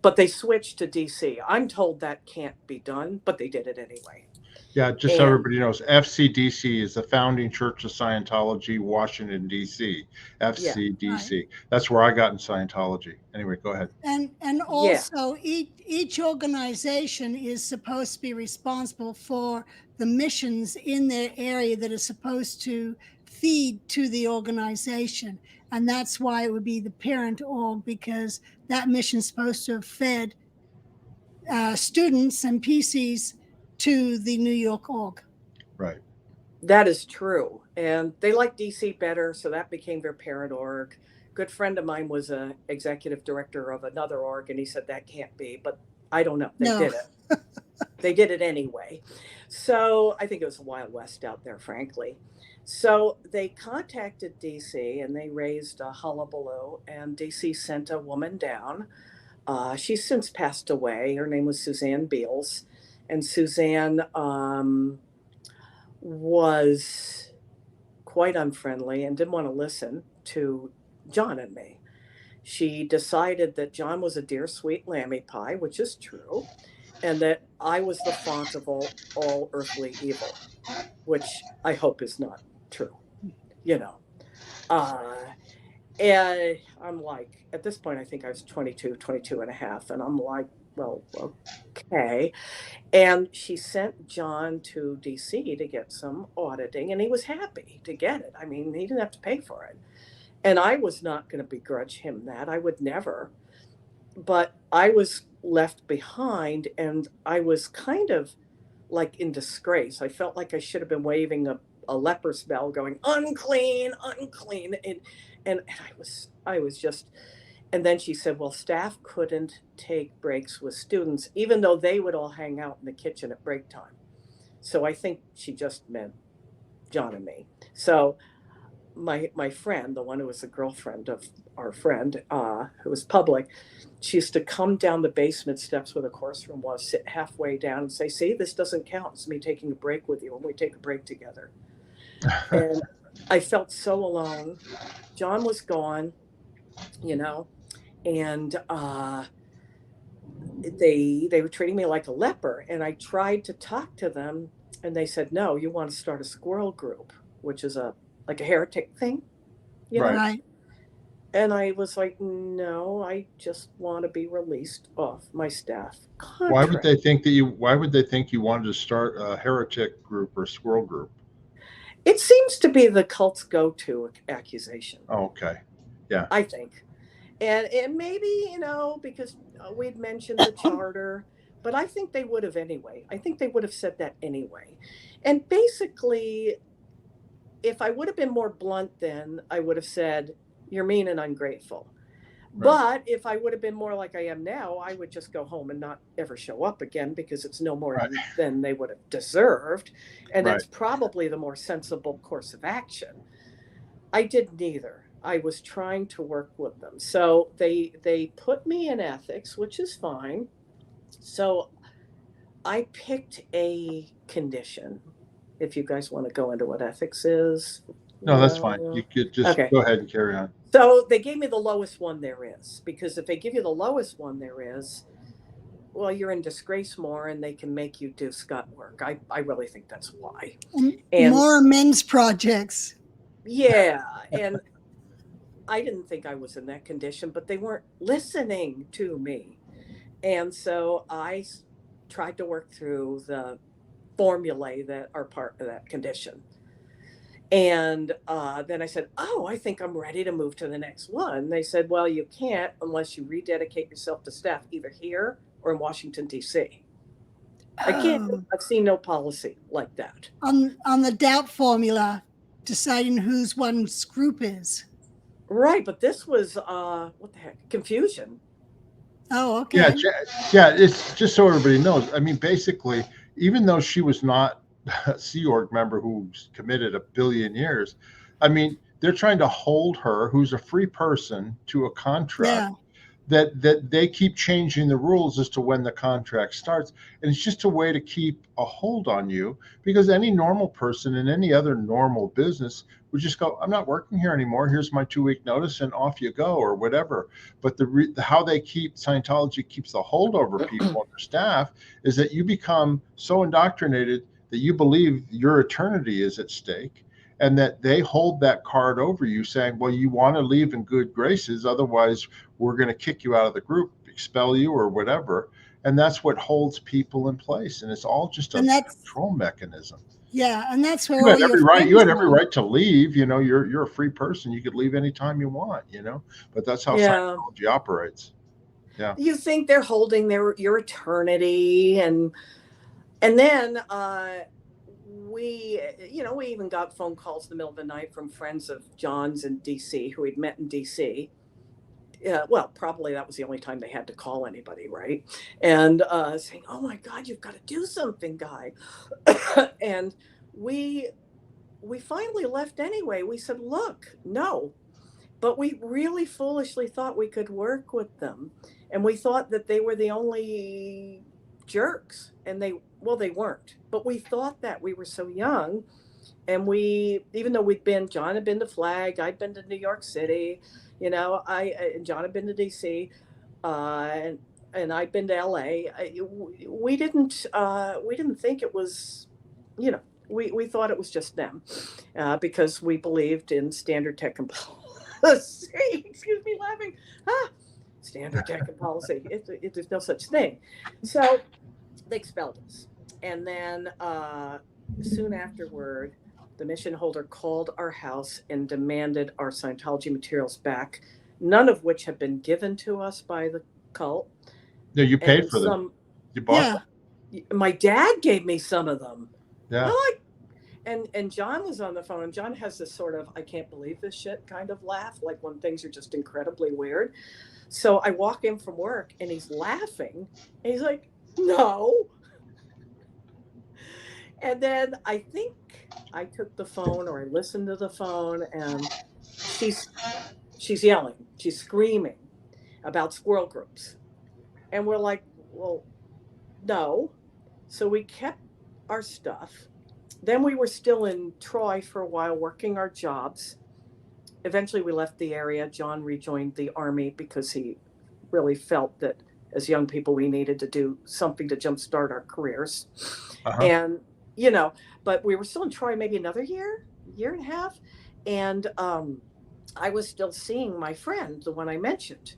Speaker 3: But they switched to DC. I'm told that can't be done, but they did it anyway.
Speaker 1: Yeah, just so
Speaker 3: And
Speaker 1: everybody knows, FCDC is the Founding Church of Scientology, Washington, D.C.
Speaker 3: yeah,
Speaker 1: FCDC. That's where I got in Scientology. Anyway, go ahead.
Speaker 2: And
Speaker 3: yeah,
Speaker 2: also each organization is supposed to be responsible for the missions in their area that are supposed to feed to the organization. And that's why it would be the parent org, because that mission's supposed to have fed students and PCs to the New York org.
Speaker 1: Right.
Speaker 3: that is true. And they like DC better, so that became their parent org. Good friend of mine was a executive director of another org, and he said that can't be, but I don't know. They
Speaker 2: No.
Speaker 3: did it. They did it anyway. So I think it was the Wild West out there, frankly. So they contacted DC, and they raised a hullabaloo, and DC sent a woman down. She's since passed away. Her name was Suzanne Beals. And Suzanne was quite unfriendly and didn't want to listen to John and me. She decided that John was a dear sweet lammy pie, which is true, and that I was the font of all earthly evil, which I hope is not true. you know. Uh, and I'm like, at this point, I think I was 22 and a half. And I'm like, well, okay. And she sent John to DC to get some auditing, and he was happy to get it. I mean, he didn't have to pay for it. And I was not going to begrudge him that. I would never. But I was left behind, and I was kind of like in disgrace. I felt like I should have been waving a a leper spell going, unclean, unclean. And I was just, and then she said, well, staff couldn't take breaks with students, even though they would all hang out in the kitchen at break time. So I think she just meant John and me. So my friend, the one who was the girlfriend of our friend, who was public, she used to come down the basement steps where the course room was, sit halfway down and say, see, this doesn't count. It's me taking a break with you when we take a break together. And I felt so alone. John was gone, you know, and they were treating me like a leper. And I tried to talk to them, and they said, no, you want to start a squirrel group, which is like a heretic thing, you know?
Speaker 2: Right.
Speaker 3: And I was like, no, I just want to be released off my staff contract.
Speaker 1: Why would they think you wanted to start a heretic group or squirrel group?
Speaker 3: It seems to be the cult's go-to accusation.
Speaker 1: Oh, okay. Yeah.
Speaker 3: I think. And maybe, you know, because we'd mentioned the charter, but I think they would have anyway. I think they would have said that anyway. And basically, if I would have been more blunt then, I would have said, you're mean and ungrateful. Right. But if I would have been more like I am now, I would just go home and not ever show up again, because it's no more than they would have deserved. And that's probably the more sensible course of action. I did neither. I was trying to work with them. So they put me in ethics, which is fine. So I picked a condition. If you guys want to go into what ethics is.
Speaker 1: No, that's fine. You could just go ahead and carry on.
Speaker 3: So they gave me the lowest one there is, because if they give you the lowest one there is, well, you're in disgrace more, and they can make you do scut work. I really think that's why.
Speaker 2: And more men's projects.
Speaker 3: Yeah. And I didn't think I was in that condition, but they weren't listening to me. And so I tried to work through the formulae that are part of that condition. And then I said, oh, I think I'm ready to move to the next one. They said, well, you can't unless you rededicate yourself to staff either here or in Washington, D.C. I can't. I've seen no policy like that.
Speaker 2: On the doubt formula, deciding whose one's group is.
Speaker 3: Right. But this was, what the heck, confusion.
Speaker 2: Oh, okay.
Speaker 1: Yeah. It's just so everybody knows. I mean, basically, even though she was not a Sea Org member who's committed 1 billion years, I mean, they're trying to hold her, who's a free person, to a contract that they keep changing the rules as to when the contract starts. And it's just a way to keep a hold on you, because any normal person in any other normal business would just go, I'm not working here anymore. Here's my 2-week notice and off you go, or whatever. But how they keep Scientology keeps the hold over people and their staff is that you become so indoctrinated that you believe your eternity is at stake, and that they hold that card over you saying, well, you want to leave in good graces, otherwise we're going to kick you out of the group, expel you, or whatever. And that's what holds people in place. And it's all just a control mechanism.
Speaker 2: Yeah, and that's where
Speaker 1: you had every right to leave. You know, you're a free person. You could leave anytime you want, you know, but that's how Scientology operates. Yeah.
Speaker 3: You think they're holding your eternity, and then we even got phone calls in the middle of the night from friends of John's in DC who we'd met in DC. Well, probably that was the only time they had to call anybody, right? And saying, oh my God, you've got to do something, guy. And we finally left anyway. We said, look, no. But we really foolishly thought we could work with them. And we thought that they were the only jerks. And they weren't. But we thought that. We were so young. And even though John had been to Flag, I'd been to New York City, you know, John had been to DC, and I'd been to LA. We didn't think it was, you know, we thought it was just them, because we believed in standard tech and policy. Excuse me, laughing. Standard tech and policy. There's no such thing. So they expelled us, and then soon afterward, the mission holder called our house and demanded our Scientology materials back, none of which had been given to us by the cult.
Speaker 1: Yeah, you paid for them. You bought them.
Speaker 3: My dad gave me some of them.
Speaker 1: Yeah.
Speaker 3: And John was on the phone, and John has this sort of I can't believe this shit kind of laugh, like when things are just incredibly weird. So I walk in from work and he's laughing and he's like, no. And then I think I took the phone or I listened to the phone, and she's yelling, she's screaming about squirrel groups. And we're like, well, no. So we kept our stuff. Then we were still in Troy for a while working our jobs. Eventually we left the area. John rejoined the Army because he really felt that as young people we needed to do something to jumpstart our careers. And but we were still in Troy maybe another year and a half, and I was still seeing my friend, the one I mentioned.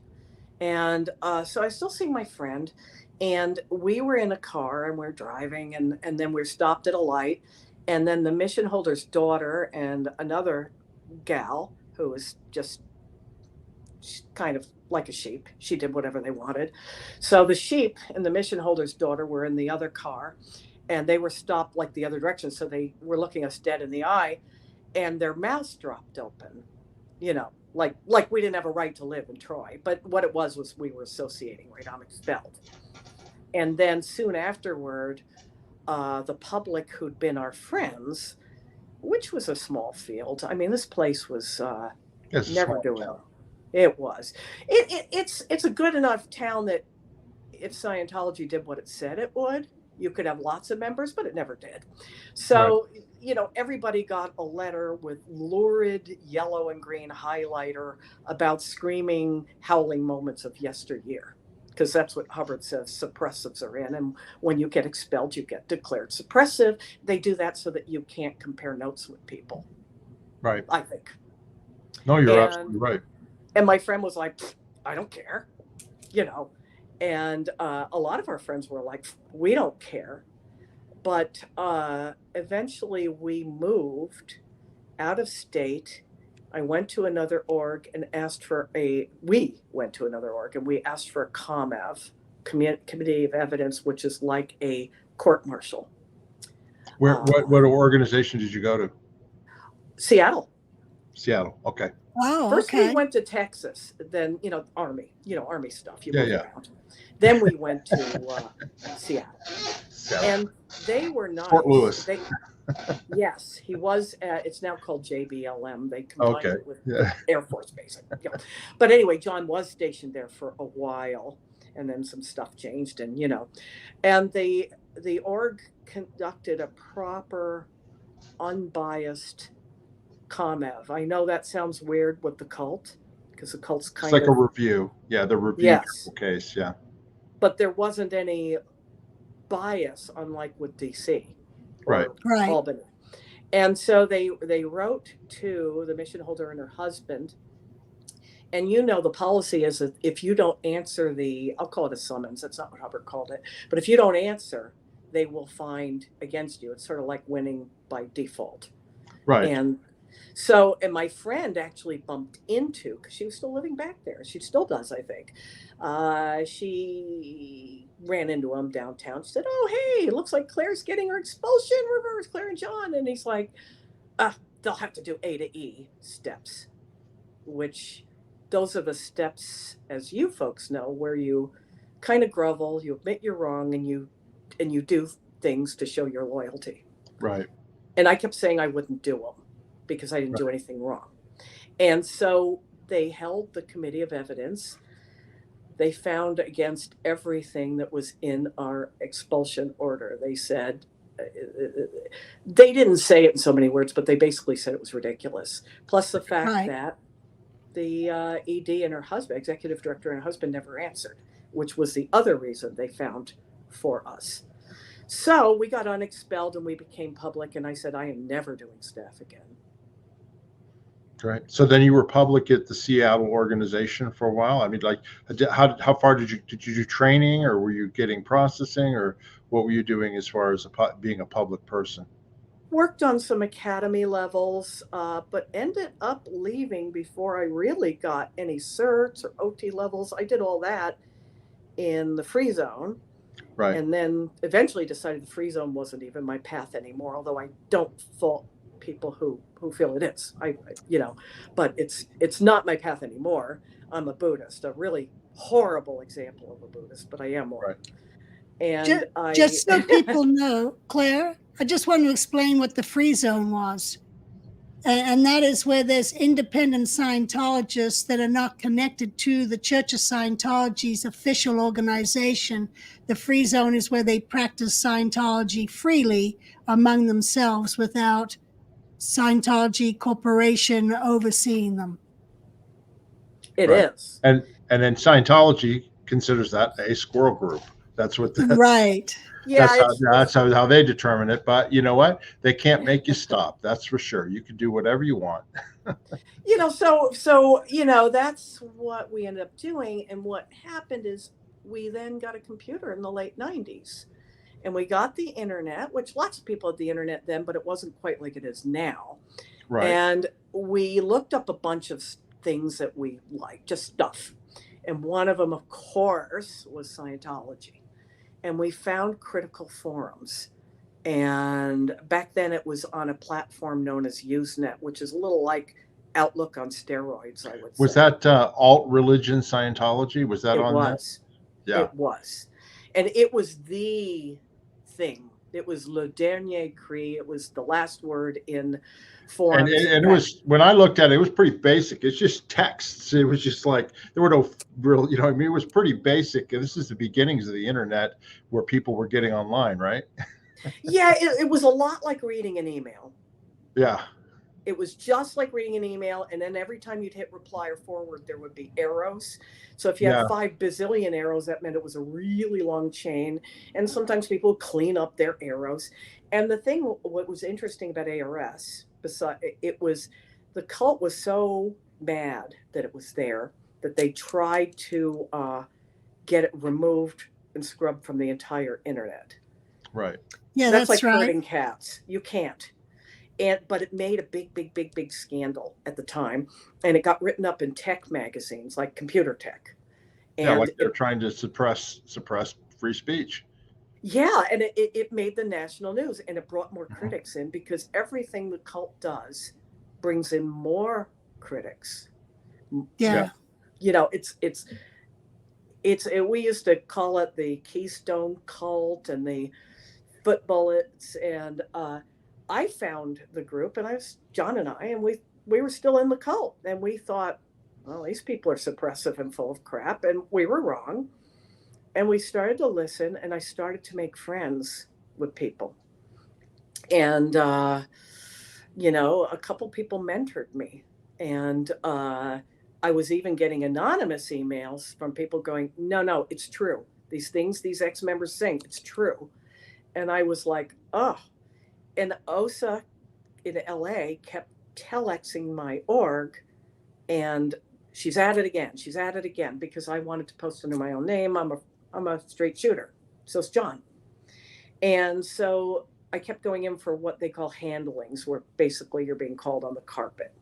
Speaker 3: And so I was still seeing my friend, and we were in a car and we're driving, and then we're stopped at a light, and then the mission holder's daughter and another gal who was just kind of like a sheep. She did whatever they wanted. So the sheep and the mission holder's daughter were in the other car, and they were stopped like the other direction. So they were looking us dead in the eye, and their mouths dropped open, like we didn't have a right to live in Troy. But what it was we were associating, right? I'm expelled. And then soon afterward, the public who'd been our friends, which was a small field. I mean, this place was never doing well. It was. It's a good enough town that if Scientology did what it said it would, you could have lots of members, but it never did. So, right. Everybody got a letter with lurid yellow and green highlighter about screaming, howling moments of yesteryear. Because that's what Hubbard says suppressives are in. And when you get expelled, you get declared suppressive. They do that so that you can't compare notes with people.
Speaker 1: Right.
Speaker 3: I think.
Speaker 1: No, you're absolutely right.
Speaker 3: And my friend was like, I don't care, And a lot of our friends were like, we don't care. But eventually we moved out of state. I went to another org and asked for we asked for a COMEV, Committee of Evidence, which is like a court martial.
Speaker 1: What organization did you go to?
Speaker 3: Seattle.
Speaker 1: Okay.
Speaker 2: Wow.
Speaker 3: First we went to Texas, then, Army, Army stuff. You move around. Then we went to Seattle. And they were nice.
Speaker 1: Fort Lewis.
Speaker 3: Yes, he was. It's now called JBLM. They combined it with Air Force Base. But anyway, John was stationed there for a while, and then some stuff changed, and and the org conducted a proper, unbiased COMEV. I know that sounds weird with the cult, because the cult's kind of
Speaker 1: like a review. Yeah, the review case. Yeah.
Speaker 3: But there wasn't any bias, unlike with DC.
Speaker 1: Right.
Speaker 3: Albany. And so they wrote to the mission holder and her husband. And the policy is that if you don't answer I'll call it a summons. That's not what Hubbard called it. But if you don't answer, they will find against you. It's sort of like winning by default.
Speaker 1: Right.
Speaker 3: And my friend actually bumped into, because she was still living back there. She still does, I think. She ran into him downtown. She said, oh, hey, it looks like Claire's getting her expulsion reversed, Claire and John. And he's like, they'll have to do A to E steps, which those are the steps, as you folks know, where you kind of grovel, you admit you're wrong, and you do things to show your loyalty.
Speaker 1: Right.
Speaker 3: And I kept saying I wouldn't do them because I didn't do anything wrong. And so they held the Committee of Evidence. They found against everything that was in our expulsion order. They said, they didn't say it in so many words, but they basically said it was ridiculous. Plus the fact that the ED and her husband, executive director and her husband, never answered, which was the other reason they found for us. So we got unexpelled and we became public, and I said, I am never doing staff again.
Speaker 1: Right. So then you were public at the Seattle organization for a while. I mean, like, how far did you do training, or were you getting processing, or what were you doing as far as being a public person?
Speaker 3: Worked on some academy levels, but ended up leaving before I really got any certs or OT levels. I did all that in the free zone.
Speaker 1: Right.
Speaker 3: And then eventually decided the free zone wasn't even my path anymore, although I don't fault people who feel it is. But it's not my path anymore. I'm a Buddhist, a really horrible example of a Buddhist, but I am one.
Speaker 1: Right.
Speaker 3: And
Speaker 2: just so people know, Claire, I just want to explain what the free zone was. And that is where there's independent Scientologists that are not connected to the Church of Scientology's official organization. The free zone is where they practice Scientology freely among themselves without Scientology Corporation overseeing them.
Speaker 3: It is.
Speaker 1: And then Scientology considers that a squirrel group. That's what
Speaker 2: right.
Speaker 3: Yeah,
Speaker 1: that's how they determine it. But you know what? They can't make you stop. That's for sure. You can do whatever you want.
Speaker 3: So that's what we ended up doing. And what happened is we then got a computer in the late 90s. And we got the internet, which lots of people had the internet then, but it wasn't quite like it is now.
Speaker 1: Right.
Speaker 3: And we looked up a bunch of things that we liked, just stuff. And one of them, of course, was Scientology. And we found critical forums. And back then it was on a platform known as Usenet, which is a little like Outlook on steroids, I would say.
Speaker 1: Was that alt religion Scientology? Was that on that?
Speaker 3: Yeah. It was. And it was the thing. It was le dernier cri. It was the last word in forums.
Speaker 1: And it was, when I looked at it, it was pretty basic. It's just texts. It was just like, there were no real, it was pretty basic. This is the beginnings of the internet where people were getting online, right?
Speaker 3: Yeah, it was a lot like reading an email.
Speaker 1: Yeah.
Speaker 3: It was just like reading an email. And then every time you'd hit reply or forward, there would be arrows. So if you had 5 bazillion arrows, that meant it was a really long chain. And sometimes people would clean up their arrows. And the thing, what was interesting about ARS, the cult was so mad that it was there that they tried to get it removed and scrubbed from the entire internet.
Speaker 1: Right.
Speaker 2: Yeah,
Speaker 3: that's like
Speaker 2: right.
Speaker 3: herding cats. You can't. But it made a big scandal at the time, and it got written up in tech magazines like Computer Tech. And
Speaker 1: like they're trying to suppress free speech.
Speaker 3: Yeah, and it made the national news, and it brought more critics in because everything the cult does brings in more critics.
Speaker 2: Yeah.
Speaker 3: It's we used to call it the Keystone Cult and the Foot Bullets, and I found the group, and John and I, and we were still in the cult, and we thought, well, these people are suppressive and full of crap, and we were wrong. And we started to listen, and I started to make friends with people. And, a couple people mentored me, and I was even getting anonymous emails from people going, no, it's true. These things these ex-members sing, it's true. And I was like, oh. And OSA in LA kept telexing my org, and she's at it again, because I wanted to post under my own name. I'm a straight shooter. So it's John. And so I kept going in for what they call handlings, where basically you're being called on the carpet.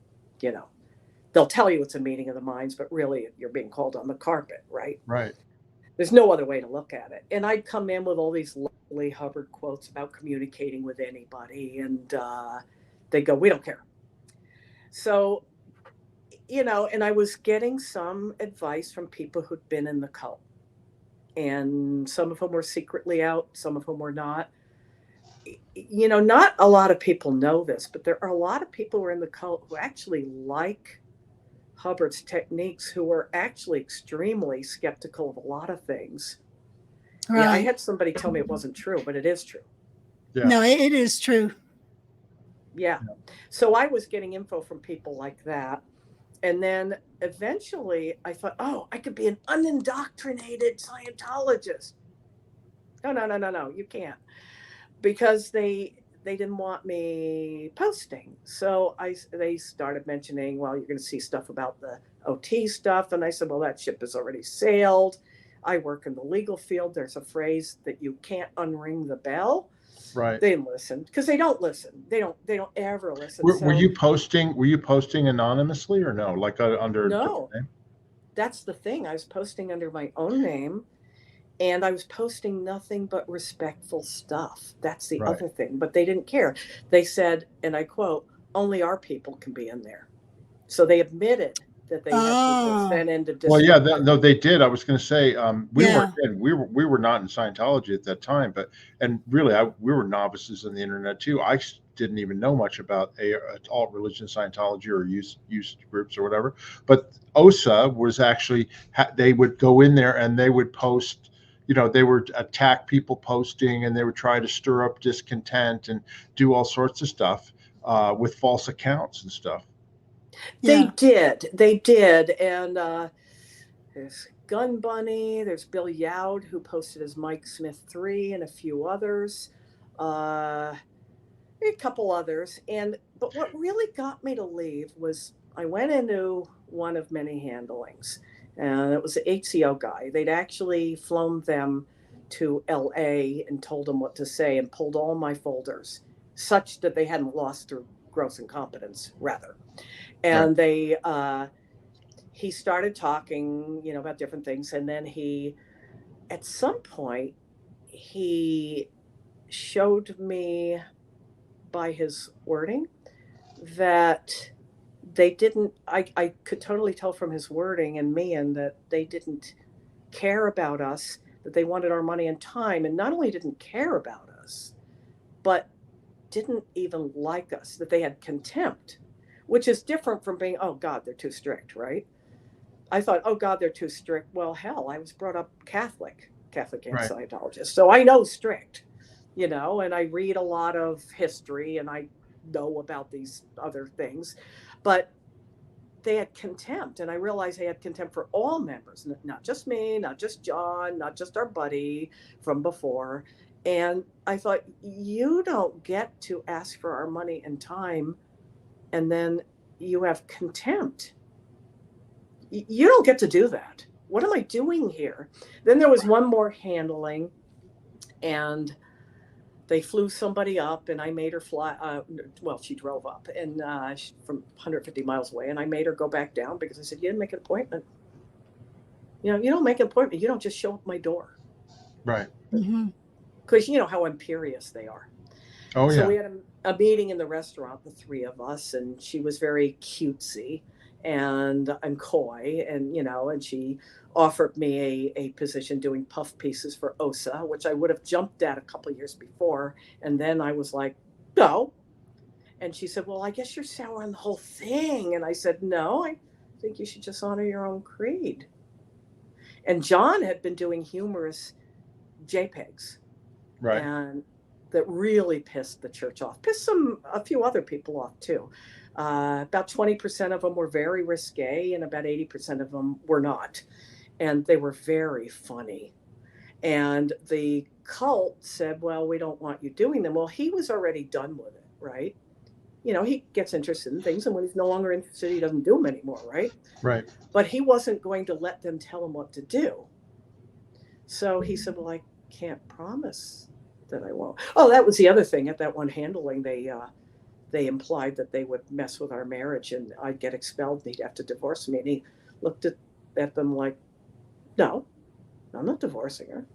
Speaker 3: They'll tell you it's a meeting of the minds, but really you're being called on the carpet, right?
Speaker 1: Right.
Speaker 3: There's no other way to look at it. And I'd come in with all these lovely Hubbard quotes about communicating with anybody. And they go, we don't care. So, and I was getting some advice from people who'd been in the cult. And some of them were secretly out. Some of them were not. Not a lot of people know this, but there are a lot of people who are in the cult who actually like Hubbard's techniques, who are actually extremely skeptical of a lot of things. Right. Yeah, I had somebody tell me it wasn't true, but it is true.
Speaker 2: Yeah. No, it is true.
Speaker 3: Yeah. So I was getting info from people like that. And then eventually I thought, oh, I could be an unindoctrinated Scientologist. No, you can't. Because they didn't want me posting. So they started mentioning, well, you're going to see stuff about the OT stuff. And I said, well, that ship has already sailed. I work in the legal field. There's a phrase that you can't unring the bell.
Speaker 1: Right.
Speaker 3: They didn't listen because they don't listen. They don't ever listen.
Speaker 1: Were you posting anonymously or no? Like under
Speaker 3: no, that's the thing. I was posting under my own name. And I was posting nothing but respectful stuff. That's the
Speaker 1: Right.
Speaker 3: other thing. But they didn't care. They said, and I quote, only our people can be in there. So they admitted that they had people sent in to
Speaker 1: Well, yeah,
Speaker 3: disrupt.
Speaker 1: no, they did. I was going to say,
Speaker 2: Yeah.
Speaker 1: we were not in Scientology at that time, and really, we were novices in the internet too. I didn't even know much about alt religion Scientology or youth groups or whatever. But OSA was actually, they would go in there and they would post, they would attack people posting, and they would try to stir up discontent and do all sorts of stuff with false accounts and stuff.
Speaker 3: They did. And there's Gun Bunny, there's Bill Youd, who posted as Mike Smith 3, and a few others, a couple others. But what really got me to leave was I went into one of many handlings, and it was the HCO guy. They'd actually flown them to LA and told them what to say and pulled all my folders, such that they hadn't lost their gross incompetence, rather. And he started talking, about different things. And then at some point, he showed me by his wording that they didn't, I could totally tell from his wording and me, and that they didn't care about us, that they wanted our money and time. And not only didn't care about us, but didn't even like us, that they had contempt, which is different from being, oh God, they're too strict, right? I thought, oh God, they're too strict. Well, hell, I was brought up Catholic and Scientologist. So I know strict, and I read a lot of history and I know about these other things, but they had contempt. And I realized they had contempt for all members, not just me, not just John, not just our buddy from before. And I thought, you don't get to ask for our money and time, and then you have contempt. You don't get to do that. What am I doing here? Then there was one more handling, and they flew somebody up, and I made her fly. She drove up and from 150 miles away, and I made her go back down because I said, you didn't make an appointment. You don't make an appointment. You don't just show up my door.
Speaker 1: Right.
Speaker 3: Because you know how imperious they are.
Speaker 1: Oh, yeah.
Speaker 3: So we had a meeting in the restaurant, the three of us, and she was very cutesy and coy, and and she offered me a position doing puff pieces for OSA, which I would have jumped at a couple of years before. And then I was like, no. And she said, well, I guess you're sour on the whole thing. And I said, no, I think you should just honor your own creed. And John had been doing humorous JPEGs.
Speaker 1: Right.
Speaker 3: And that really pissed the church off, pissed a few other people off too. About 20% of them were very risque, and about 80% of them were not. And they were very funny. And the cult said, well, we don't want you doing them. Well, he was already done with it, right? He gets interested in things, and when he's no longer interested, he doesn't do them anymore, right?
Speaker 1: Right.
Speaker 3: But he wasn't going to let them tell him what to do. So he said, well, I can't promise that I won't. Oh, that was the other thing. At that one handling, they implied that they would mess with our marriage and I'd get expelled and he'd have to divorce me. And he looked at them like, no, I'm not divorcing her.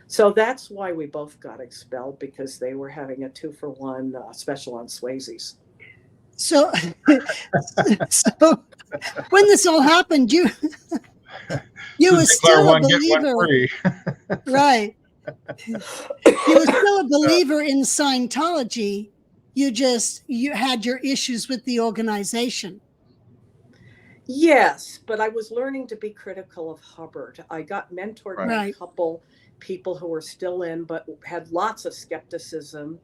Speaker 3: So that's why we both got expelled, because they were having a 2-for-1 special on Swazey's.
Speaker 2: So when this all happened, you were still a believer. Right. You were still a believer in Scientology. You had your issues with the organization.
Speaker 3: Yes, but I was learning to be critical of Hubbard. I got mentored by a couple people who were still in, but had lots of skepticism.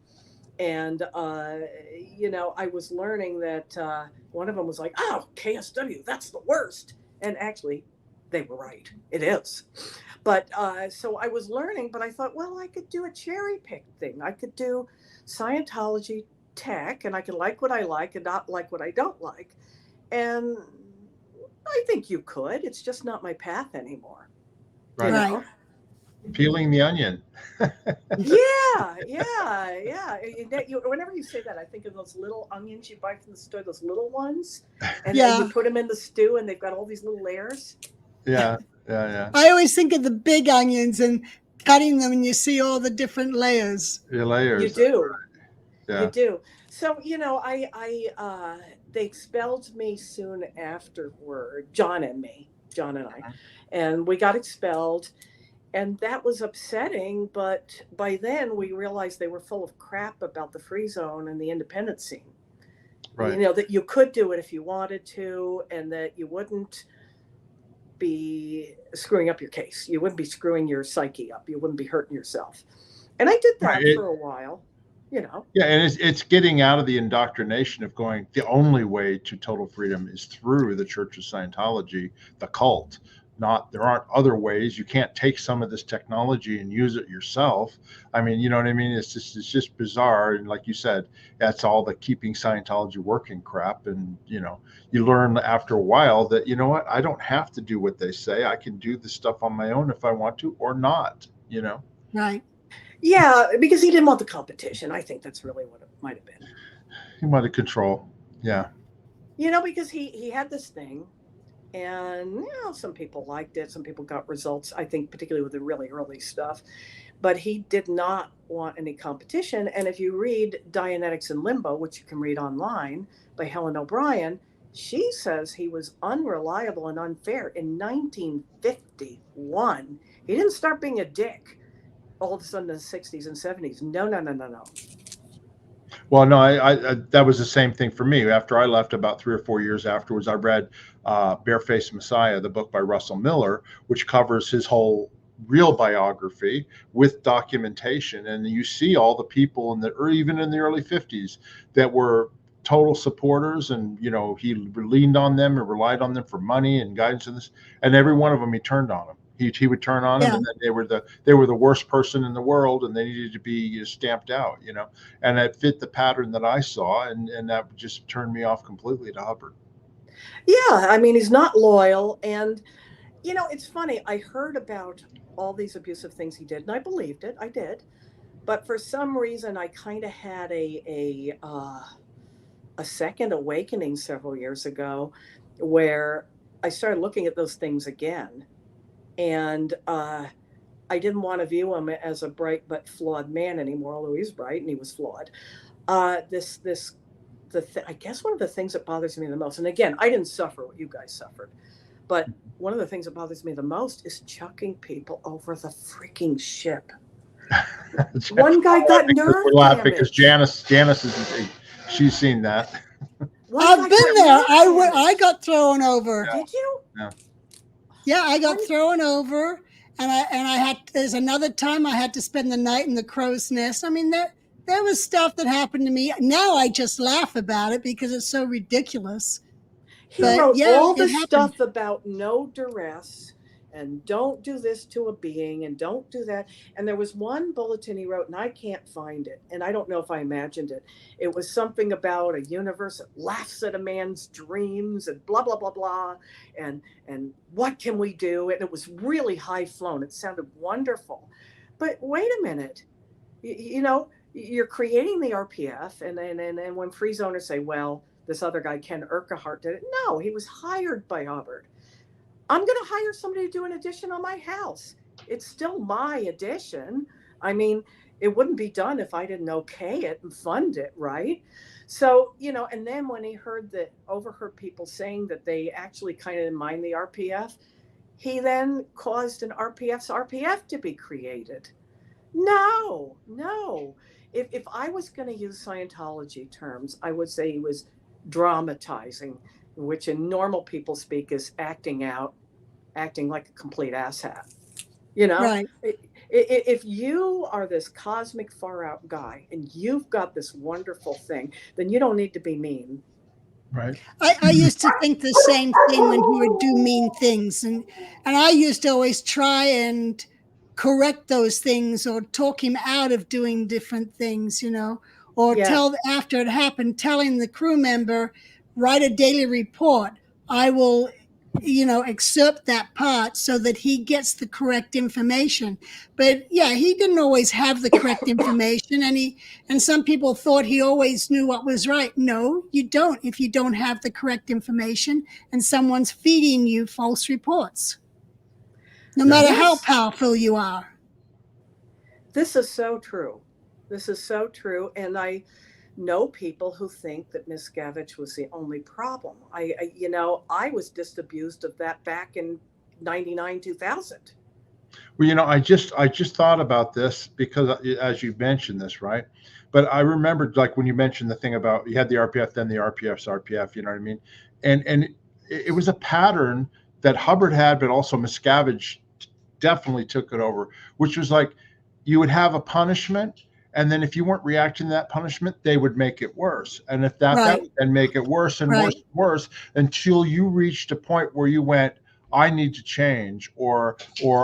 Speaker 3: And, I was learning that one of them was like, oh, KSW, that's the worst. And actually, they were right. It is. But so I was learning, but I thought, well, I could do a cherry pick thing. I could do Scientology tech, and I can like what I like and not like what I don't like. And I think you could. It's just not my path anymore.
Speaker 1: Right. Peeling the onion.
Speaker 3: Yeah. Whenever you say that, I think of those little onions you buy from the store, those little ones. And then you put them in the stew and they've got all these little layers.
Speaker 1: Yeah. Yeah.
Speaker 2: I always think of the big onions and cutting them, and you see all the different layers.
Speaker 1: Your layers.
Speaker 3: You do.
Speaker 1: Yeah.
Speaker 3: You do. So, they expelled me soon afterward, John and I, and we got expelled. And that was upsetting, but by then we realized they were full of crap about the free zone and the independent scene.
Speaker 1: Right.
Speaker 3: That you could do it if you wanted to, and that you wouldn't be screwing up your case. You wouldn't be screwing your psyche up. You wouldn't be hurting yourself. And I did that for a while,
Speaker 1: Yeah, and it's getting out of the indoctrination of going, the only way to total freedom is through the Church of Scientology, the cult. There aren't other ways. You can't take some of this technology and use it yourself. I mean, you know what I mean? It's just bizarre. And like you said, that's all the keeping Scientology working crap. And, you learn after a while that, you know what, I don't have to do what they say. I can do the stuff on my own if I want to or not,
Speaker 2: Right.
Speaker 3: Yeah, because he didn't want the competition. I think that's really what it might have been.
Speaker 1: He wanted control. Yeah.
Speaker 3: Because he had this thing. And, some people liked it. Some people got results, I think, particularly with the really early stuff. But he did not want any competition. And if you read Dianetics in Limbo, which you can read online by Helen O'Brien, she says he was unreliable and unfair in 1951. He didn't start being a dick all of a sudden in the 60s and 70s. No.
Speaker 1: Well, no, I that was the same thing for me. After I left, about 3 or 4 years afterwards, I read Barefaced Messiah, the book by Russell Miller, which covers his whole real biography with documentation. And you see all the people or even in the early 50s that were total supporters, and he leaned on them and relied on them for money and guidance, and every one of them he turned on them. He would turn on them, and then they were the worst person in the world, and they needed to be stamped out, and it fit the pattern that I saw, and that just turned me off completely to Hubbard.
Speaker 3: Yeah, I mean, he's not loyal, and it's funny. I heard about all these abusive things he did, and I believed it. I did, but for some reason, I kind of had a second awakening several years ago, where I started looking at those things again. And I didn't want to view him as a bright but flawed man anymore, although he's bright and he was flawed. I guess one of the things that bothers me the most, and again, I didn't suffer what you guys suffered, but one of the things that bothers me the most is chucking people over the freaking ship. One guy got nerve damage.
Speaker 1: Because Janice is, she's seen that.
Speaker 2: I've been there. I got thrown over.
Speaker 3: Did you?
Speaker 1: Yeah.
Speaker 2: Yeah, I got thrown over, and I had. There's another time I had to spend the night in the crow's nest. I mean, there was stuff that happened to me. Now I just laugh about it because it's so ridiculous.
Speaker 3: He wrote all the stuff about no duress and don't do this to a being and don't do that. And there was one bulletin he wrote, and I can't find it, and I don't know if I imagined it. It was something about a universe that laughs at a man's dreams and blah, blah, blah, blah. And what can we do? And it was really high flown. It sounded wonderful. But wait a minute, you're creating the RPF, and when free zoners say, well, this other guy, Ken Urquhart, did it. No, he was hired by Hubbard. I'm going to hire somebody to do an addition on my house. It's still my addition. I mean, it wouldn't be done if I didn't okay it and fund it, right? So, and then when he overheard people saying that they actually kind of didn't mind the RPF, he then caused an RPF's RPF to be created. No. If I was going to use Scientology terms, I would say he was dramatizing, which in normal people speak is acting like a complete asshat.
Speaker 2: Right.
Speaker 3: If you are this cosmic far out guy and you've got this wonderful thing, then you don't need to be mean.
Speaker 1: Right.
Speaker 2: I used to think the same thing when he would do mean things, and I used to always try and correct those things or talk him out of doing different things, or tell after it happened, telling the crew member, write a daily report. I will, excerpt that part so that he gets the correct information. But yeah, he didn't always have the correct information, and some people thought he always knew what was right. No, you don't if you don't have the correct information and someone's feeding you false reports. No matter
Speaker 3: Yes.
Speaker 2: how powerful you are.
Speaker 3: This is so true. This is so true. And I know people who think that Miscavige was the only problem. I was disabused of that back in 99, 2000.
Speaker 1: Well, I just thought about this because as you mentioned this, right? But I remembered, like, when you mentioned the thing about you had the RPF, then the RPF's RPF, you know what I mean? And it was a pattern that Hubbard had, but also Miscavige definitely took it over, which was like you would have a punishment, and then if you weren't reacting to that punishment, they would make it worse. And if that would then make it worse and worse and worse until you reached a point where you went, I need to change, or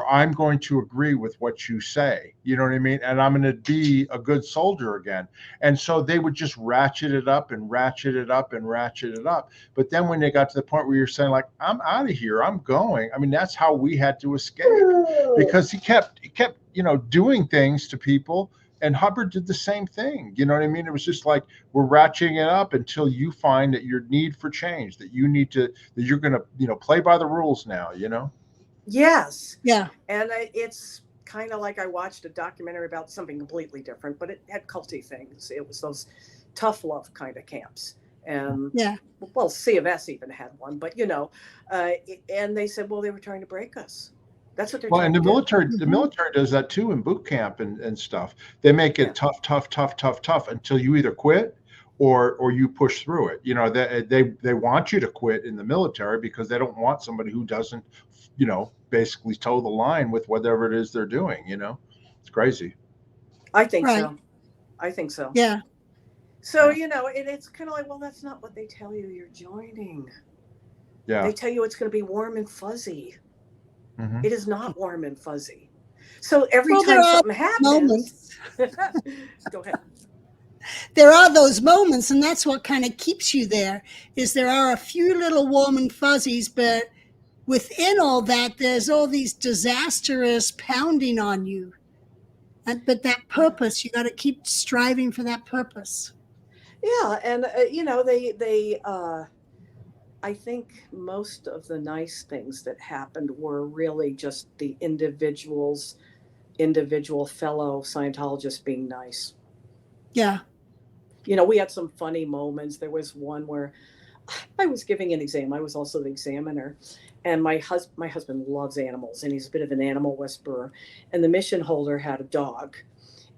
Speaker 1: I'm going to agree with what you say, you know what I mean? And I'm going to be a good soldier again. And so they would just ratchet it up and ratchet it up and ratchet it up. But then when they got to the point where you're saying, like, I'm out of here, I'm going. I mean, that's how we had to escape, because he kept, doing things to people. And Hubbard did the same thing. You know what I mean? It was just like, we're ratcheting it up until you find that your need for change, that you need to, that you're going to, play by the rules now,
Speaker 3: Yes.
Speaker 2: Yeah.
Speaker 3: And it's kind of like I watched a documentary about something completely different, but it had culty things. It was those tough love kind of camps. And well, C of S even had one, but and they said, well, they were trying to break us. That's what they're
Speaker 1: well,
Speaker 3: trying
Speaker 1: and
Speaker 3: to
Speaker 1: do. The military does that too in boot camp and stuff. They make it tough until you either quit or you push through it. They want you to quit in the military because they don't want somebody who doesn't, basically toe the line with whatever it is they're doing. It's crazy.
Speaker 3: I think so. I think so.
Speaker 2: Yeah.
Speaker 3: So, it's kind of like, well, that's not what they tell you you're joining.
Speaker 1: Yeah.
Speaker 3: They tell you it's going to be warm and fuzzy.
Speaker 1: Mm-hmm.
Speaker 3: It is not warm and fuzzy. So every time something happens, go ahead.
Speaker 2: There are those moments, and that's what kind of keeps you there, is there are a few little warm and fuzzies, but within all that, there's all these disastrous pounding on you. But that purpose, you got to keep striving for that purpose.
Speaker 3: Yeah. And, I think most of the nice things that happened were really just the individual fellow Scientologists being nice.
Speaker 2: Yeah.
Speaker 3: We had some funny moments. There was one where I was giving an exam. I was also the examiner. And my husband loves animals, and he's a bit of an animal whisperer. And the mission holder had a dog,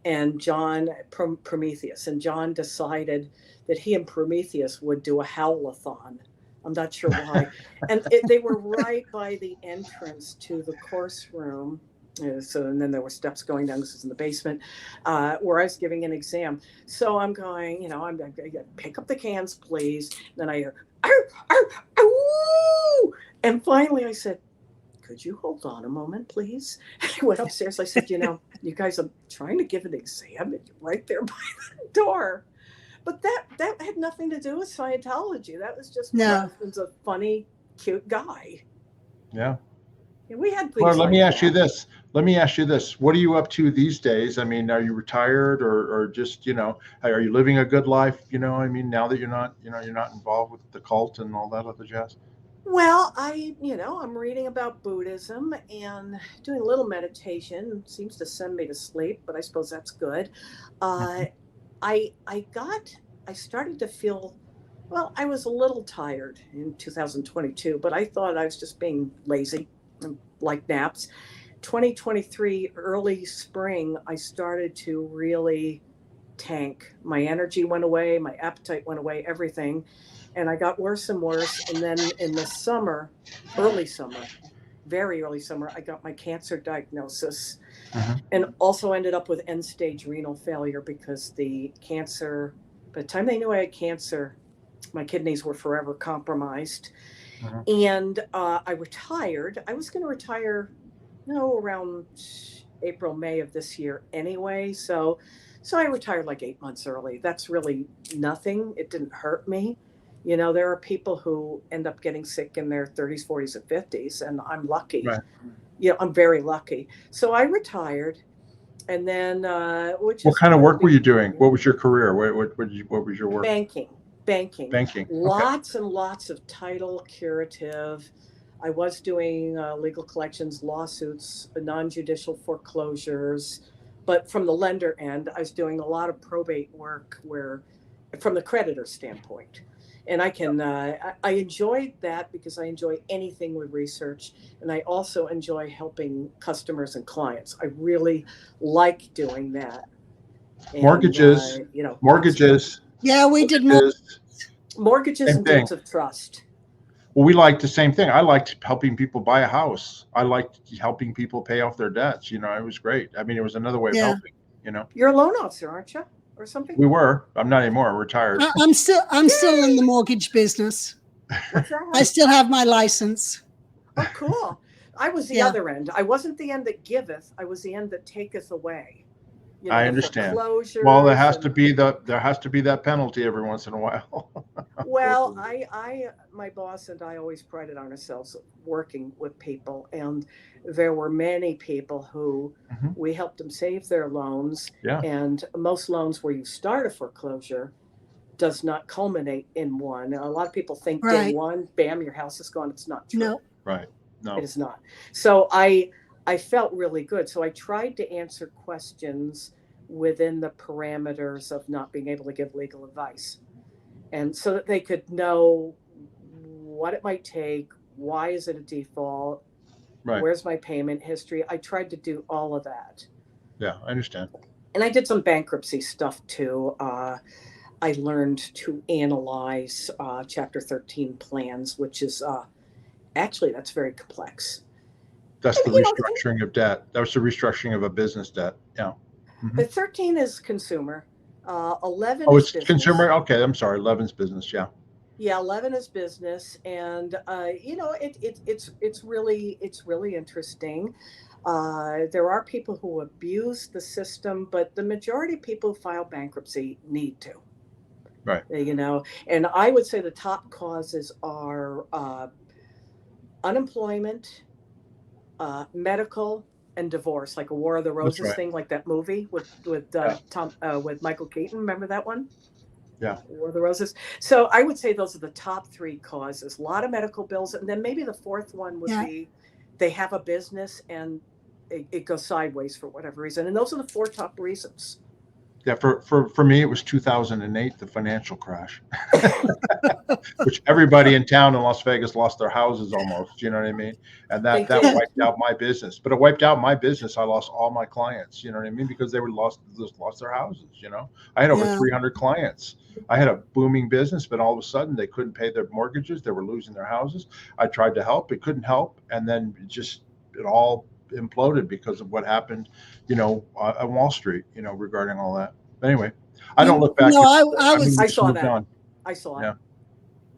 Speaker 3: and John Prometheus. And John decided that he and Prometheus would do a howlathon. I'm not sure why. And they were right by the entrance to the course room. And then there were steps going down. This is in the basement where I was giving an exam. So I'm going, I'm going to pick up the cans, please. Then I hear, arr, arr, arr, and finally I said, could you hold on a moment, please? I went upstairs. I said, you guys, I'm trying to give an exam, and you're right there by the door. But that had nothing to do with Scientology. That was just my husband's a funny, cute guy.
Speaker 1: Yeah.
Speaker 3: And we had things.
Speaker 1: Well, let
Speaker 3: like
Speaker 1: me ask
Speaker 3: that.
Speaker 1: you this. What are you up to these days? I mean, are you retired or just, are you living a good life? Now that you're not involved with the cult and all that other jazz?
Speaker 3: Well, I'm reading about Buddhism and doing a little meditation. It seems to send me to sleep, but I suppose that's good. I started to feel, well, I was a little tired in 2022, but I thought I was just being lazy and like naps. 2023, early spring, I started to really tank. My energy went away, my appetite went away, everything. And I got worse and worse. And then in the summer, very early summer, I got my cancer diagnosis. And also ended up with end-stage renal failure because the cancer, by the time they knew I had cancer, my kidneys were forever compromised. And I retired. I was going to retire, around April, May of this year anyway. So I retired like 8 months early. That's really nothing. It didn't hurt me. There are people who end up getting sick in their 30s, 40s, and 50s, and I'm lucky. Right. I'm very lucky. So I retired, and then what kind
Speaker 1: of work were you doing? What was your career? What was your work?
Speaker 3: Banking.
Speaker 1: Banking.
Speaker 3: Lots and lots of title curative. I was doing legal collections, lawsuits, non-judicial foreclosures, but from the lender end, I was doing a lot of probate work where, from the creditor standpoint. And I enjoyed that because I enjoy anything with research. And I also enjoy helping customers and clients. I really like doing that. And,
Speaker 1: Mortgages, mortgages.
Speaker 2: Yeah, we did
Speaker 3: mortgages and deeds of trust.
Speaker 1: Well, we liked the same thing. I liked helping people buy a house. I liked helping people pay off their debts. It was great. I mean, it was another way of helping,
Speaker 3: You're a loan officer, aren't you? Or something?
Speaker 1: We were. I'm not anymore. I'm retired.
Speaker 2: I'm still in the mortgage business.
Speaker 3: What's that?
Speaker 2: I still have my license.
Speaker 3: Oh, cool. I was the other end. I wasn't the end that giveth. I was the end that taketh away.
Speaker 1: I understand. Well, there has to be that penalty every once in a while.
Speaker 3: Well, my boss and I always prided on ourselves working with people, and there were many people who we helped them save their loans.
Speaker 1: Yeah.
Speaker 3: And most loans where you start a foreclosure does not culminate in one. A lot of people think day one, bam, your house is gone. It's not true.
Speaker 2: No.
Speaker 1: Right. No.
Speaker 3: It is not. So I felt really good. So I tried to answer questions within the parameters of not being able to give legal advice. And so that they could know what it might take, why is it a default, where's my payment history. I tried to do all of that.
Speaker 1: Yeah, I understand.
Speaker 3: And I did some bankruptcy stuff too. I learned to analyze Chapter 13 plans, which is actually, that's very complex.
Speaker 1: That's the restructuring of debt. That was the restructuring of a business debt. Yeah.
Speaker 3: The 13 is consumer. 11
Speaker 1: is
Speaker 3: business.
Speaker 1: Consumer. Okay, I'm sorry. 11's business. Yeah.
Speaker 3: Yeah, 11 is business, and it's really interesting. There are people who abuse the system, but the majority of people who file bankruptcy need to.
Speaker 1: Right.
Speaker 3: And I would say the top causes are unemployment, medical, and divorce, like a War of the Roses thing, like that movie with Michael Keaton. Remember that one?
Speaker 1: Yeah.
Speaker 3: War of the Roses. So I would say those are the top three causes. A lot of medical bills, and then maybe the fourth one would be they have a business and it goes sideways for whatever reason. And those are the four top reasons.
Speaker 1: Yeah, for me, it was 2008, the financial crash, which everybody in town in Las Vegas lost their houses almost. You know what I mean? And that wiped out my business. But it wiped out my business. I lost all my clients. You know what I mean? Because they were lost their houses. I had over 300 clients. I had a booming business, but all of a sudden they couldn't pay their mortgages. They were losing their houses. I tried to help. It couldn't help. And then it all imploded because of what happened, on Wall Street, regarding all that. But anyway, I don't look back.
Speaker 2: No,
Speaker 3: I saw that. I saw it.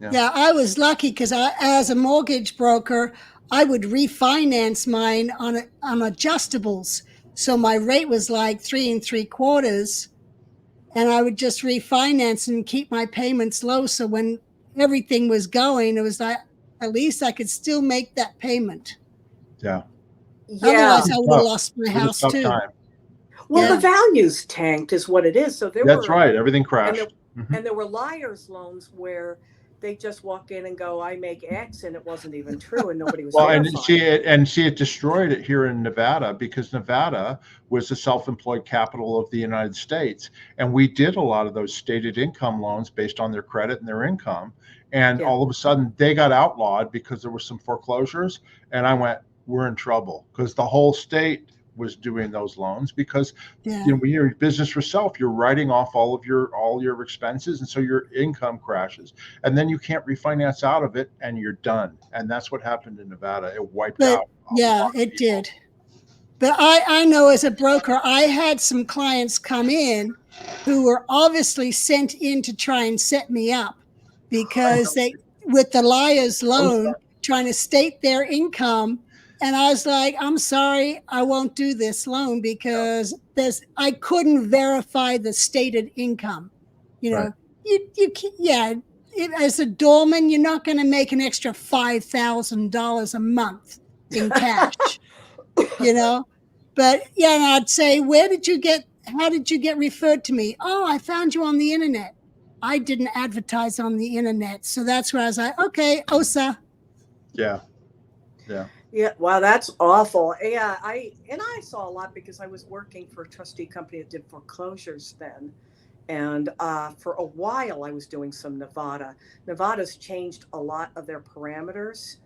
Speaker 2: Yeah, I was lucky because as a mortgage broker, I would refinance mine on adjustables. So my rate was like 3 3/4, and I would just refinance and keep my payments low. So when everything was going, it was like at least I could still make that payment.
Speaker 1: Yeah.
Speaker 2: Otherwise, I would have lost my house too.
Speaker 1: Time.
Speaker 3: Well, the values tanked is what it is. So
Speaker 1: that's right. Everything crashed.
Speaker 3: And there were liars loans where they just walk in and go, I make X, and it wasn't even true, and nobody was
Speaker 1: it destroyed it here in Nevada, because Nevada was the self-employed capital of the United States. And we did a lot of those stated income loans based on their credit and their income. And all of a sudden they got outlawed because there were some foreclosures. And I went, we're in trouble, because the whole state was doing those loans, because when you're in business for self, you're writing off all your expenses, and so your income crashes, and then you can't refinance out of it, and you're done. And that's what happened in Nevada. It wiped out.
Speaker 2: It did. But I know as a broker, I had some clients come in who were obviously sent in to try and set me up, because they, with the liar's loan, trying to state their income. And I was like, I'm sorry, I won't do this loan because I couldn't verify the stated income. You can't, as a doorman, you're not going to make an extra $5,000 a month in cash, But and I'd say, how did you get referred to me? Oh, I found you on the internet. I didn't advertise on the internet. So that's where I was like, okay, OSA.
Speaker 1: Yeah. Yeah.
Speaker 3: Yeah, wow, that's awful. Yeah, I saw a lot because I was working for a trustee company that did foreclosures then, and for a while I was doing some Nevada. Nevada's changed a lot of their parameters.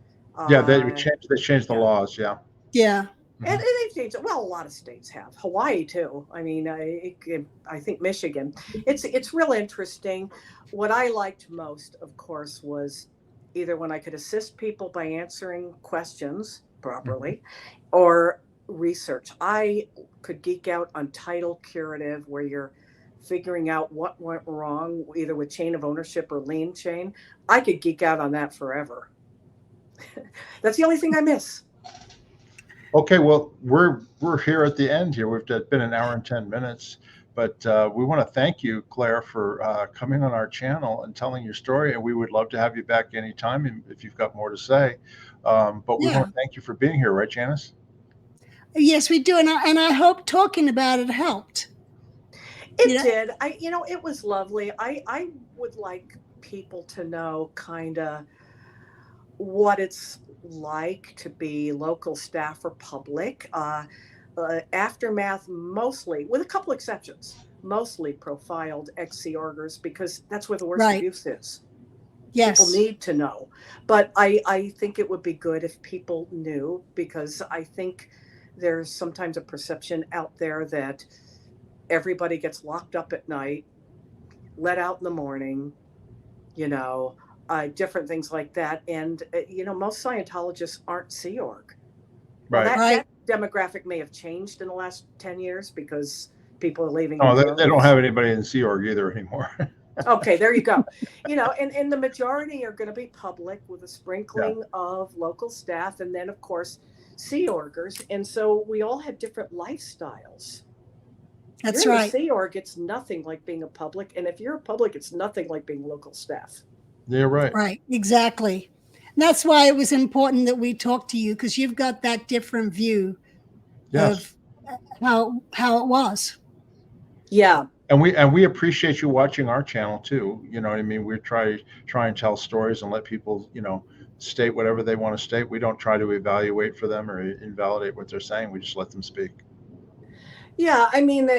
Speaker 1: Yeah, they
Speaker 3: Uh,
Speaker 1: changed the
Speaker 3: yeah,
Speaker 1: laws. Yeah.
Speaker 2: Yeah.
Speaker 3: and
Speaker 1: Mhm.
Speaker 3: they've changed. Well, a lot of states have. Hawaii too. I mean, I think Michigan. It's real interesting. What I liked most, of course, was either when I could assist people by answering questions
Speaker 1: Mhm.
Speaker 3: properly, or research. I could geek out on title curative, where you're figuring out what went wrong, either with chain of ownership or lien chain. I could geek out on that forever. That's the only thing I miss.
Speaker 1: Okay, well, we're here at the end here. We've been an hour and 10 minutes, but we want to thank you, Claire, for coming on our channel and telling your story. And we would love to have you back anytime if you've got more to say. But we
Speaker 2: Yeah.
Speaker 1: want to thank you for being here, right, Janice?
Speaker 2: Yes, we do. And I hope talking about it helped. You
Speaker 3: It
Speaker 2: know?
Speaker 3: did. It was lovely. I would like people to know kind of what it's like to be local staff or public. Aftermath, mostly, with a couple exceptions, mostly profiled ex-Sea Orgers because that's where the worst
Speaker 2: Right.
Speaker 3: abuse is. People
Speaker 2: Yes.
Speaker 3: need to know. But I think it would be good if people knew, because I think there's sometimes a perception out there that everybody gets locked up at night, let out in the morning, you know, different things like that. And, most Scientologists aren't Sea Org. Well,
Speaker 1: Right.
Speaker 3: that
Speaker 2: Right.
Speaker 3: demographic may have changed in the last 10 years because people are leaving
Speaker 1: Oh,
Speaker 3: in
Speaker 1: they don't
Speaker 3: droves.
Speaker 1: have anybody in Sea Org either anymore.
Speaker 3: Okay, there you go. And the majority are going to be public with a
Speaker 1: Yeah.
Speaker 3: sprinkling of local staff, and then, of course, Sea Orgers. And so we all have different lifestyles.
Speaker 2: That's
Speaker 3: You're in a
Speaker 2: right.
Speaker 3: Sea Org, it's nothing like being a public. And if you're a public, it's nothing like being local staff.
Speaker 1: Yeah, right.
Speaker 2: Right. Exactly. And that's why it was important that we talk to you, because you've got that different view
Speaker 1: Yes.
Speaker 2: of how it was.
Speaker 3: Yeah.
Speaker 1: And we appreciate you watching our channel too. You know what I mean? We try and tell stories and let people, state whatever they want to state. We don't try to evaluate for them or invalidate what they're saying. We just let them speak.
Speaker 3: Yeah. I mean,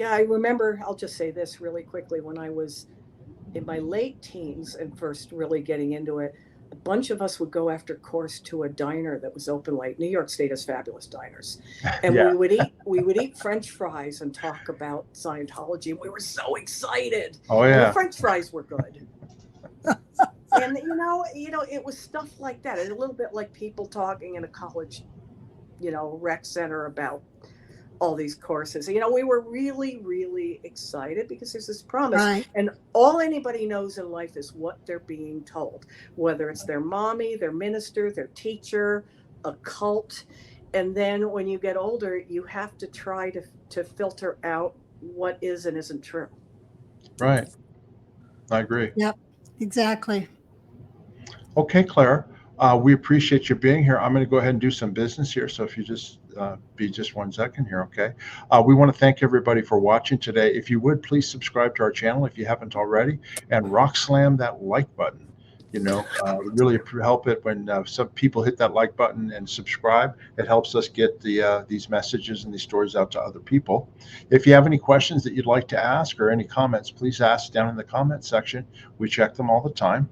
Speaker 3: I remember, I'll just say this really quickly. When I was in my late teens and first really getting into it, a bunch of us would go after course to a diner that was open late. New York State has fabulous diners. And
Speaker 1: Yeah.
Speaker 3: we would eat French fries and talk about Scientology. We were so excited.
Speaker 1: Oh
Speaker 3: And the
Speaker 1: yeah.
Speaker 3: French fries were good. And it was stuff like that. A little bit like people talking in a college, rec center about all these courses. We were really, really excited because there's this promise.
Speaker 2: Right.
Speaker 3: And all anybody knows in life is what they're being told, whether it's their mommy, their minister, their teacher, a cult. And then when you get older, you have to try to filter out what is and isn't true.
Speaker 1: Right. I agree.
Speaker 2: Yep. Exactly.
Speaker 1: Okay, Claire. We appreciate you being here. I'm going to go ahead and do some business here. So if you just be just 1 second here, okay? We want to thank everybody for watching today. If you would, please subscribe to our channel if you haven't already, and rock slam that like button. Really help it when some people hit that like button and subscribe. It helps us get these messages and these stories out to other people. If you have any questions that you'd like to ask or any comments, please ask down in the comment section. We check them all the time.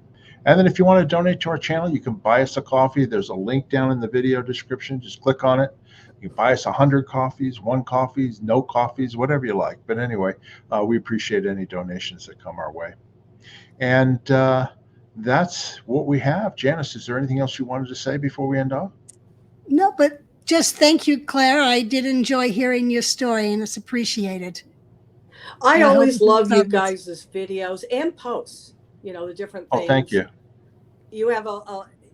Speaker 1: And then if you want to donate to our channel, you can buy us a coffee. There's a link down in the video description. Just click on it. You can buy us 100 coffees, 1 coffee, no coffees, whatever you like. But anyway, we appreciate any donations that come our way. And that's what we have. Janice, is there anything else you wanted to say before we end off?
Speaker 2: No, but just thank you, Claire. I did enjoy hearing your story, and it's appreciated.
Speaker 3: I
Speaker 2: I hope
Speaker 3: always
Speaker 2: it's
Speaker 3: love you
Speaker 2: fun.
Speaker 3: guys' videos and posts, the different things.
Speaker 1: Oh, thank you.
Speaker 3: You have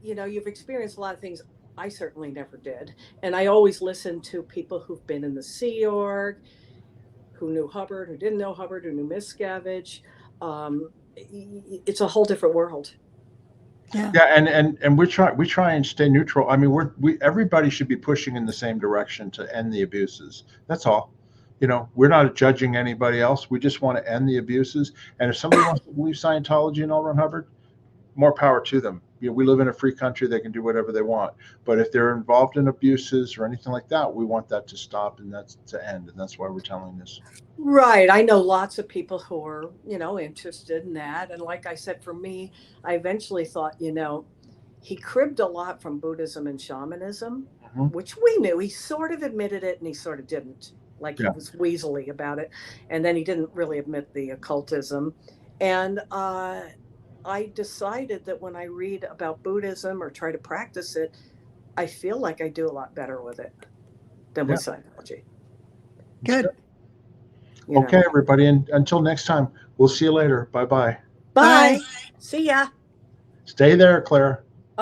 Speaker 3: you've experienced a lot of things I certainly never did. And I always listen to people who've been in the Sea Org, who knew Hubbard, who didn't know Hubbard, who knew Miscavige. It's a whole different world.
Speaker 2: Yeah.
Speaker 1: Yeah, and we try and stay neutral. I mean, everybody should be pushing in the same direction to end the abuses. That's all. We're not judging anybody else. We just want to end the abuses. And if somebody wants to believe Scientology and L. Ron Hubbard, more power to them. we live in a free country. They can do whatever they want. But if they're involved in abuses or anything like that, we want that to stop and that's to end. And that's why we're telling this.
Speaker 3: Right. I know lots of people who are, interested in that. And like I said, for me, I eventually thought, he cribbed a lot from Buddhism and shamanism, which we knew. He sort of admitted it and he sort of didn't. Like he was weaselly about it. And then he didn't really admit the occultism. And I decided that when I read about Buddhism or try to practice it, I feel like I do a lot better with it than with Scientology.
Speaker 2: Good.
Speaker 1: Okay, everybody. And until next time, we'll see you later. Bye-bye.
Speaker 3: Bye. See ya.
Speaker 1: Stay there, Claire.